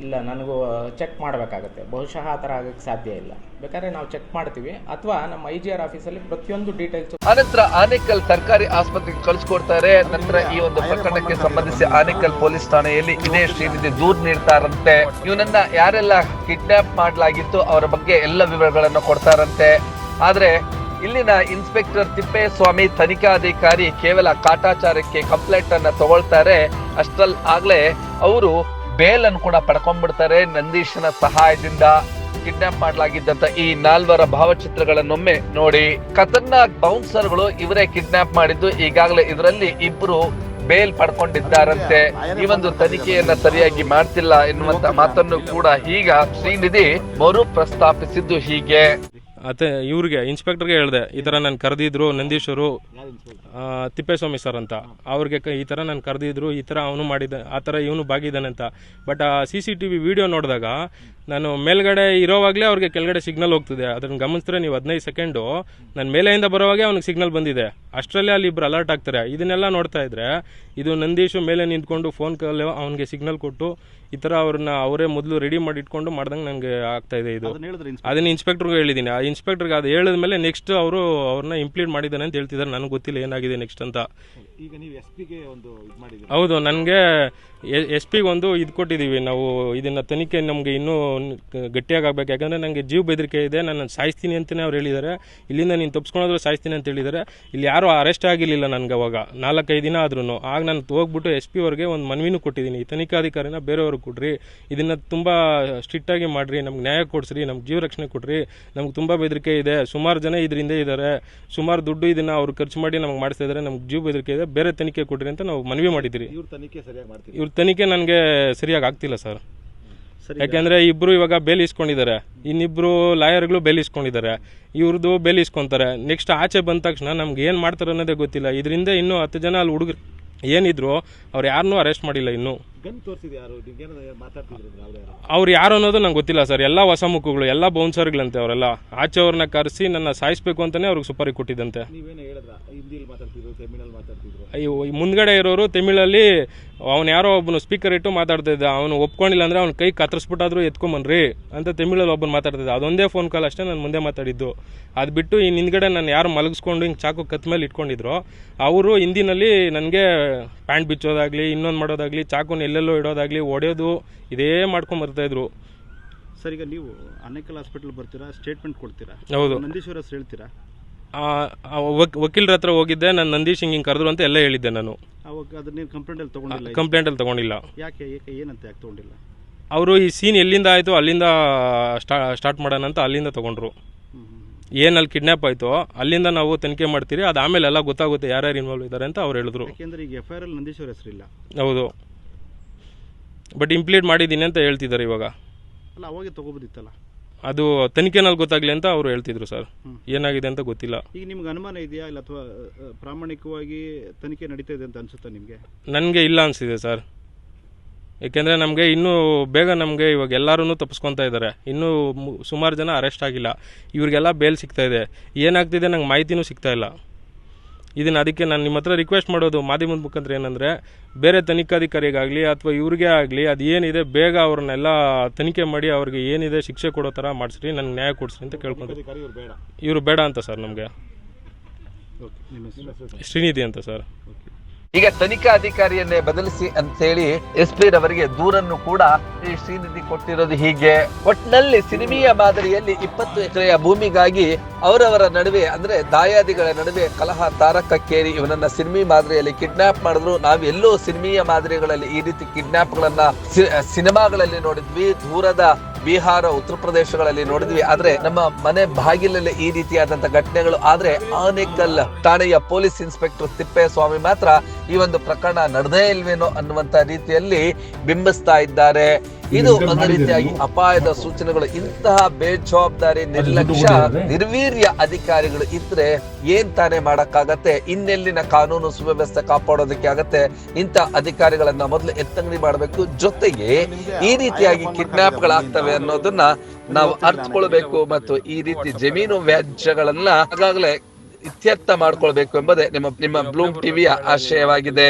ಇಲ್ಲ, ನನಗೂ ಚೆಕ್ ಮಾಡಬೇಕಾಗತ್ತೆ. ಬಹುಶಃ ಆ ಥರ ಆಗೋಕ್ಕೆ ಸಾಧ್ಯ ಇಲ್ಲ. ಬೇಕಾದ್ರೆ ನಾವು ಚೆಕ್ ಮಾಡ್ತೀವಿ, ಅಥವಾ ನಮ್ಮ IGR ಆಫೀಸಲ್ಲಿ ಪ್ರತಿಯೊಂದು ಡೀಟೇಲ್ಸ್. ಅನಂತರ ಆನೇಕಲ್ ಸರ್ಕಾರಿ ಆಸ್ಪತ್ರೆಗೆ ಕಳಿಸ್ಕೊಡ್ತಾರೆ. ನಂತರ ಈ ಒಂದು ಪ್ರಕರಣಕ್ಕೆ ಸಂಬಂಧಿಸಿ ಆನೇಕಲ್ ಪೊಲೀಸ್ ಠಾಣೆಯಲ್ಲಿ ಇದೇ ಶ್ರೀನಿಧಿ ದೂರು ನೀಡ್ತಾರಂತೆ. ಇವನನ್ನ ಯಾರೆಲ್ಲ ಕಿಡ್ನಾಪ್ ಮಾಡಲಾಗಿತ್ತು ಅವರ ಬಗ್ಗೆ ಎಲ್ಲ ವಿವರಗಳನ್ನು ಕೊಡ್ತಾರಂತೆ. ಆದ್ರೆ ಇಲ್ಲಿನ ಇನ್ಸ್ಪೆಕ್ಟರ್ ತಿಪ್ಪೇಸ್ವಾಮಿ ತನಿಖಾಧಿಕಾರಿ ಕೇವಲ ಕಾಟಾಚಾರಕ್ಕೆ ಕಂಪ್ಲೇಂಟ್ ಅನ್ನ ತಗೊಳ್ತಾರೆ. ಆಗ್ಲೇ ಅವರು ಬೇಲ್ ಅನ್ನು ಕೂಡ ಪಡ್ಕೊಂಡ್ಬಿಡ್ತಾರೆ. ನಂದೀಶನ ಸಹಾಯದಿಂದ ಕಿಡ್ನಾಪ್ ಮಾಡಲಾಗಿದ್ದಂತ ಈ 4 ಭಾವಚಿತ್ರಗಳನ್ನೊಮ್ಮೆ ನೋಡಿ. ಖತರ್ನಾಕ್ ಬೌನ್ಸರ್ಗಳು ಇವರೇ ಕಿಡ್ನಾಪ್ ಮಾಡಿದ್ದು. ಈಗಾಗಲೇ ಇದರಲ್ಲಿ 2 ಬೇಲ್ ಪಡ್ಕೊಂಡಿದ್ದಾರಂತೆ. ಈ ಒಂದು ತನಿಖೆಯನ್ನ ಸರಿಯಾಗಿ ಮಾಡ್ತಿಲ್ಲ ಎನ್ನುವಂತ ಮಾತನ್ನು ಕೂಡ ಈಗ ಶ್ರೀನಿಧಿ ಮರು ಪ್ರಸ್ತಾಪಿಸಿದ್ದು ಹೀಗೆ. ಅತ್ತೆ ಇವ್ರಿಗೆ ಇನ್ಸ್ಪೆಕ್ಟರ್ಗೆ ಹೇಳಿದೆ, ಈ ಥರ ನಾನು ಕರೆದಿದ್ರು ನಂದೀಶರು, ತಿಪ್ಪೇಸ್ವಾಮಿ ಸರ್ ಅಂತ. ಅವ್ರಿಗೆ ಈ ಥರ ನಾನು ಕರೆದಿದ್ರು, ಈ ಥರ ಅವನು ಮಾಡಿದ, ಆ ಥರ ಇವನು ಬಾಗಿದ್ದಾನೆ ಅಂತ. ಬಟ್ ಆ CCTV ವಿಡಿಯೋ ನೋಡಿದಾಗ ನಾನು ಮೇಲ್ಗಡೆ ಇರೋವಾಗಲೇ ಅವ್ರಿಗೆ ಕೆಳಗಡೆ ಸಿಗ್ನಲ್ ಹೋಗ್ತಿದೆ. ಅದನ್ನು ಗಮನಿಸಿದ್ರೆ ನೀವು 15 ಸೆಕೆಂಡು ನಾನು ಮೇಲೆಯಿಂದ ಬರೋವಾಗೆ ಅವ್ನಿಗೆ ಸಿಗ್ನಲ್ ಬಂದಿದೆ. ಅಷ್ಟರಲ್ಲೇ ಅಲ್ಲಿ ಇಬ್ಬರು ಅಲರ್ಟ್ ಆಗ್ತಾರೆ. ಇದನ್ನೆಲ್ಲ ನೋಡ್ತಾ ಇದ್ರೆ ಇದು ನಂದೀಶು ಮೇಲೆ ನಿಂತ್ಕೊಂಡು ಫೋನ್ ಕಾಲ್ ಅವ್ನಿಗೆ ಸಿಗ್ನಲ್ ಕೊಟ್ಟು ಈ ಥರ ಅವ್ರನ್ನ ಅವರೇ ಮೊದಲು ರೆಡಿ ಮಾಡಿ ಇಟ್ಕೊಂಡು ಮಾಡ್ದಂಗೆ ನನಗೆ ಆಗ್ತಾ ಇದೆ. ಇದು ಅದನ್ನ ಇನ್ಸ್ಪೆಕ್ಟರ್ಗೆ ಹೇಳಿದ್ದೀನಿ. ಆ ಇನ್ಸ್ಪೆಕ್ಟರ್ಗೆ ಅದು ಹೇಳಿದ್ಮೇಲೆ ನೆಕ್ಸ್ಟ್ ಅವ್ರನ್ನ ಇಂಪ್ಲೀಟ್ ಮಾಡಿದ್ದಾನೆ ಅಂತ ಹೇಳ್ತಿದ್ದಾರೆ. ನನಗೆ ಗೊತ್ತಿಲ್ಲ ಏನಾಗಿದೆ ನೆಕ್ಸ್ಟ್ ಅಂತ. ಈಗ ನೀವು SP-ಗೆ ಒಂದು ಇದು ಮಾಡಿದ್ದೀರಿ? ಹೌದು, ನನಗೆ SP-ಗೆ ಒಂದು ಇದು ಕೊಟ್ಟಿದ್ದೀವಿ ನಾವು. ಇದನ್ನು ತನಿಖೆ ನಮಗೆ ಇನ್ನೂ ಗಟ್ಟಿಯಾಗಿ ಆಗ್ಬೇಕು. ಯಾಕಂದರೆ ನನಗೆ ಜೀವ ಬೆದರಿಕೆ ಇದೆ, ನಾನು ಸಾಯಿಸ್ತೀನಿ ಅಂತಲೇ ಅವ್ರು ಹೇಳಿದ್ದಾರೆ. ಇಲ್ಲಿಂದ ನೀನು ತಪ್ಪಿಸ್ಕೊಂಡ್ರೆ ಸಾಯಿಸ್ತೀನಿ ಅಂತ ಹೇಳಿದ್ದಾರೆ. ಇಲ್ಲಿ ಯಾರೂ ಅರೆಸ್ಟ್ ಆಗಿರಲಿಲ್ಲ ನನಗೆ ಅವಾಗ 4-5 ದಿನ ಆದ್ರೂ. ಆಗ ನಾನು ಹೋಗ್ಬಿಟ್ಟು SP ಅವ್ರಿಗೆ ಒಂದು ಮನವಿನೂ ಕೊಟ್ಟಿದ್ದೀನಿ, ಈ ತನಿಖಾಧಿಕಾರಿನ ಬೇರೆಯವ್ರಿಗೆ ಕೊಡ್ರಿ, ಇದನ್ನು ತುಂಬ ಸ್ಟ್ರಿಕ್ಟಾಗಿ ಮಾಡಿರಿ, ನಮ್ಗೆ ನ್ಯಾಯ ಕೊಡಿಸ್ರಿ, ನಮ್ಗೆ ಜೀವ ರಕ್ಷಣೆ ಕೊಡ್ರಿ, ನಮ್ಗೆ ತುಂಬ ಬೆದರಿಕೆ ಇದೆ, ಸುಮಾರು ಜನ ಇದರಿಂದ ಇದ್ದಾರೆ, ಸುಮಾರು ದುಡ್ಡು ಇದನ್ನು ಅವ್ರು ಖರ್ಚು ಮಾಡಿ ನಮ್ಗೆ ಮಾಡಿಸ್ತಾ ಇದ್ದಾರೆ, ನಮ್ಗೆ ಜೀವ ಬೆದರಿಕೆ ಇದೆ, ಬೇರೆ ತನಿಖೆ ಕೊಡ್ರಿ ಅಂತ ನಾವು ಮನವಿ ಮಾಡಿದ್ದೀರಿ. ಇವ್ರ ತನಿಖೆ ನನಗೆ ಸರಿಯಾಗಿ ಆಗ್ತಿಲ್ಲ ಸರ್. ಯಾಕೆಂದರೆ ಇಬ್ಬರು ಇವಾಗ ಬೇಲ್ ಇಸ್ಕೊಂಡಿದ್ದಾರೆ, ಇನ್ನಿಬ್ಬರು ಲಾಯರ್ಗಳು ಬೇಲ್ ಇಸ್ಕೊಂಡಿದ್ದಾರೆ, ಇವ್ರದ್ದು ಬೇಲ್ ಇಸ್ಕೊಂತಾರೆ. ನೆಕ್ಸ್ಟ್ ಆಚೆ ಬಂದ ತಕ್ಷಣ ನಮ್ಗೆ ಏನು ಮಾಡ್ತಾರೆ ಅನ್ನೋದೇ ಗೊತ್ತಿಲ್ಲ. ಇದರಿಂದ ಇನ್ನೂ 10 ಜನ ಅಲ್ಲಿ ಹುಡುಗರು ಏನಿದ್ರು ಅವ್ರು ಯಾರನ್ನೂ ಅರೆಸ್ಟ್ ಮಾಡಿಲ್ಲ ಇನ್ನೂ. ಅವ್ರು ಯಾರು ಅನ್ನೋದು ನಂಗೆ ಗೊತ್ತಿಲ್ಲ ಸರ್. ಎಲ್ಲ ಹೊಸ ಮುಖಗಳು, ಎಲ್ಲ ಬೌನ್ಸರ್ಗಳಂತೆ ಅವರೆಲ್ಲ. ಆಚೆ ಅವ್ರನ್ನ ಕರೆಸಿ ನನ್ನ ಸಾಯಿಸ್ಬೇಕು ಅಂತಾನೆ ಅವ್ರಿಗೆ ಸುಪಾರಿ ಕೊಟ್ಟಿದ್ದಂತೆ. ಮುಂದ್ಗಡೆ ಇರೋರು ತಮಿಳಲ್ಲಿ ಅವ್ನು ಯಾರೋ ಒಬ್ಬನು ಸ್ಪೀಕರ್ ಇಟ್ಟು ಮಾತಾಡ್ತಾ ಇದ್ದ. ಅವನು ಒಪ್ಕೊಂಡಿಲ್ಲ ಅಂದ್ರೆ ಅವ್ನ ಕೈ ಕತ್ತರಿಸ್ಬಿಟ್ಟಾದ್ರೂ ಎತ್ಕೊಂಬನ್ರಿ ಅಂತ ತಮಿಳಲ್ಲಿ ಒಬ್ಬನು ಮಾತಾಡ್ತಿದ್ದ. ಅದೊಂದೇ ಫೋನ್ ಕಾಲ್ ಅಷ್ಟೇ ನಾನು ಮುಂದೆ ಮಾತಾಡಿದ್ದು. ಅದು ಬಿಟ್ಟು ಇನ್ನು ಹಿಂದ್ಗಡೆ ನಾನು ಯಾರು ಮಲಗಿಸ್ಕೊಂಡು ಹಿಂಗೆ ಚಾಕು ಕತ್ ಮೇಲೆ ಇಟ್ಕೊಂಡಿದ್ರು ಅವರು ಹಿಂದಿನಲ್ಲಿ ನನಗೆ ಪ್ಯಾಂಟ್ ಬಿಚ್ಚೋದಾಗ್ಲಿ, ಇನ್ನೊಂದು ಮಾಡೋದಾಗ್ಲಿ, ಚಾಕುನ ಎಲ್ಲೆಲ್ಲೋ ಇಡೋದಾಗ್ಲಿ, ಹೊಡೆಯೋದು ಇದೇ ಮಾಡ್ಕೊಂಡು ಬರ್ತಾಯಿದ್ರು. ಸರ್, ಈಗ ನೀವು ಆನೇಕಲ್ ಹಾಸ್ಪಿಟಲ್ ಬರ್ತೀರಾ, ಸ್ಟೇಟ್ಮೆಂಟ್ ಕೊಡ್ತೀರಾ? ಹೌದು. ನಂದೀಶ್ವರ ಹೆಸರು ಹೇಳ್ತೀರಾ? ವಕೀಲರ ಹತ್ರ ಹೋಗಿದ್ದೆ, ನಾನು ನಂದೀಶ್ ಹಿಂಗೆ ಕರೆದ್ರು ಅಂತ ಎಲ್ಲ ಹೇಳಿದ್ದೆ ನಾನು. ಅದನ್ನ ಕಂಪ್ಲೇಂಟಲ್ಲಿ ತಗೊಂಡಿಲ್ಲ? ಕಂಪ್ಲೇಂಟಲ್ಲಿ ತಗೊಂಡಿಲ್ಲ. ಯಾಕೆ ಏನಂತ ಯಾಕೆ ತಗೊಂಡಿಲ್ಲ? ಅವರು ಈ ಸೀನ್ ಎಲ್ಲಿಂದ ಆಯಿತು ಅಲ್ಲಿಂದ ಸ್ಟಾರ್ಟ್ ಮಾಡೋಣ ಅಂತ ಅಲ್ಲಿಂದ ತಗೊಂಡ್ರು. ಏನಲ್ಲಿ ಕಿಡ್ನಾಪ್ ಆಯಿತು ಅಲ್ಲಿಂದ ನಾವು ತನಿಖೆ ಮಾಡ್ತೀರಿ, ಅದು ಆಮೇಲೆ ಎಲ್ಲ ಗೊತ್ತಾಗುತ್ತೆ ಯಾರ್ಯಾರು ಇನ್ವಾಲ್ವ್ ಇದ್ದಾರೆ ಅಂತ ಅವ್ರು ಹೇಳಿದ್ರು. ಯಾಕೆಂದ್ರೆ ಈಗ FIR ಅಲ್ಲಿ ನಂದೀಶ್ವರ ಹೆಸರಿಲ್ಲ. ಹೌದು, ಬಟ್ ಇಂಪ್ಲೀಟ್ ಮಾಡಿದ್ದೀನಿ ಅಂತ ಹೇಳ್ತಿದ್ದಾರೆ ಇವಾಗ. ಅಲ್ಲ, ಅವಾಗೆ ತಗೋಬೋದಿತ್ತಲ್ಲ. ಅದು ತನಿಖೆನಲ್ಲಿ ಗೊತ್ತಾಗ್ಲಿ ಅಂತ ಅವರು ಹೇಳ್ತಿದ್ರು ಸರ್. ಏನಾಗಿದೆ ಅಂತ ಗೊತ್ತಿಲ್ಲ. ಈಗ ನಿಮ್ಗೆ ಅನುಮಾನ ಇದೆಯಾ, ಇಲ್ಲ ಅಥವಾ ಪ್ರಾಮಾಣಿಕವಾಗಿ ತನಿಖೆ ನಡೀತಾ ಇದೆ ಅಂತ ಅನ್ಸುತ್ತಾ ನಿಮಗೆ? ನನಗೆ ಇಲ್ಲ ಅನಿಸಿದೆ ಸರ್. ಏಕೆಂದರೆ ನಮಗೆ ಇನ್ನೂ ಬೇಗ ನಮಗೆ ಇವಾಗ ಎಲ್ಲರೂ ತಪ್ಪಿಸ್ಕೊತಾ ಇದ್ದಾರೆ. ಇನ್ನೂ ಸುಮಾರು ಜನ ಅರೆಸ್ಟ್ ಆಗಿಲ್ಲ. ಇವ್ರಿಗೆಲ್ಲ ಬೇಲ್ ಸಿಗ್ತಾ ಇದೆ. ಏನಾಗ್ತಿದೆ ನಂಗೆ ಮಾಹಿತಿನೂ ಸಿಗ್ತಾ ಇಲ್ಲ. ಇದನ್ನು ಅದಕ್ಕೆ ನಾನು ನಿಮ್ಮ ಹತ್ರ ರಿಕ್ವೆಸ್ಟ್ ಮಾಡೋದು ಮಾಧ್ಯಮದ ಮುಖಾಂತರ ಏನಂದರೆ, ಬೇರೆ ತನಿಖಾಧಿಕಾರಿಗಾಗಲಿ ಅಥವಾ ಇವ್ರಿಗೆ ಆಗಲಿ ಅದು ಏನಿದೆ ಬೇಗ ಅವ್ರನ್ನೆಲ್ಲ ತನಿಖೆ ಮಾಡಿ ಅವ್ರಿಗೆ ಏನಿದೆ ಶಿಕ್ಷೆ ಕೊಡೋ ಥರ ಮಾಡಿಸ್ರಿ, ನನಗೆ ನ್ಯಾಯ ಕೊಡಿಸ್ರಿ ಅಂತ ಕೇಳ್ಕೊಂಡ್ರಿ. ಇವರು ಬೇಡ ಅಂತ ಸರ್ ನಮಗೆ. ಶ್ರೀನಿಧಿ ಅಂತ ಸರ್. ಈಗ ತನಿಖಾ ಅಧಿಕಾರಿಯನ್ನೇ ಬದಲಿಸಿ ಅಂತೇಳಿ SP ರವರಿಗೆ ದೂರನ್ನು ಕೂಡ ಈ ಶ್ರೀನಿಧಿ ಕೊಟ್ಟಿರೋದು ಹೀಗೆ. ಒಟ್ಟಿನಲ್ಲಿ ಸಿನಿಮೀಯ ಮಾದರಿಯಲ್ಲಿ 20 ಎಕರೆಯ ಭೂಮಿಗಾಗಿ ಅವರವರ ನಡುವೆ ಅಂದ್ರೆ ದಾಯಾದಿಗಳ ನಡುವೆ ಕಲಹ ತಾರಕಕ್ಕೇರಿ ಇವನನ್ನ ಸಿನಿಮಾ ಮಾದರಿಯಲ್ಲಿ ಕಿಡ್ನಾಪ್ ಮಾಡಿದ್ರು. ನಾವು ಎಲ್ಲೋ ಸಿನಿಮೀಯ ಮಾದರಿಗಳಲ್ಲಿ ಈ ರೀತಿ ಕಿಡ್ನಾಪ್ಗಳನ್ನ ಸಿನಿಮಾಗಳಲ್ಲಿ ನೋಡಿದ್ವಿ, ದೂರದ ಬಿಹಾರ, ಉತ್ತರ ಪ್ರದೇಶಗಳಲ್ಲಿ ನೋಡಿದ್ವಿ. ಆದ್ರೆ ನಮ್ಮ ಮನೆ ಬಾಗಿಲಲ್ಲಿ ಈ ರೀತಿಯಾದಂತ ಘಟನೆಗಳು ಆದ್ರೆ ಆನೇಕಲ್ ಠಾಣೆಯ ಪೊಲೀಸ್ ಇನ್ಸ್ಪೆಕ್ಟರ್ ತಿಪ್ಪೇಸ್ವಾಮಿ ಮಾತ್ರ ಈ ಒಂದು ಪ್ರಕರಣ ನಡೆದೇ ಇಲ್ವೇನೋ ಅನ್ನುವಂತ ರೀತಿಯಲ್ಲಿ ಬಿಂಬಿಸ್ತಾ ಇದ್ದಾರೆ. ಇದು ಒಂದು ರೀತಿಯಾಗಿ ಅಪಾಯದ ಸೂಚನೆಗಳು. ಇಂತಹ ಬೇಜವಾಬ್ದಾರಿ, ನಿರ್ಲಕ್ಷ್ಯ, ನಿರ್ವೀರ್ಯ ಅಧಿಕಾರಿಗಳು ಇದ್ರೆ ಏನ್ ತಾನೇ ಮಾಡಕ್ಕಾಗತ್ತೆ? ಇನ್ನೆಲ್ಲಿನ ಕಾನೂನು ಸುವ್ಯವಸ್ಥೆ ಕಾಪಾಡೋದಕ್ಕೆ ಆಗತ್ತೆ? ಇಂಥ ಅಧಿಕಾರಿಗಳನ್ನ ಮೊದಲು ಎತ್ತಂಗಡಿ ಮಾಡಬೇಕು. ಜೊತೆಗೆ ಈ ರೀತಿಯಾಗಿ ಕಿಡ್ನಾಪ್ಗಳಾಗ್ತವೆ ಅನ್ನೋದನ್ನ ನಾವು ಅರ್ಥಕೊಳ್ಬೇಕು ಮತ್ತು ಈ ರೀತಿ ಜಮೀನು ವ್ಯಾಜ್ಯಗಳನ್ನ ಆಗಾಗಲೇ ಇತ್ಯರ್ಥ ಮಾಡ್ಕೊಳ್ಬೇಕು ಎಂಬುದೇ ನಿಮ್ಮ ಬ್ಲೂಮ್ ಟಿವಿಯ ಆಶಯವಾಗಿದೆ.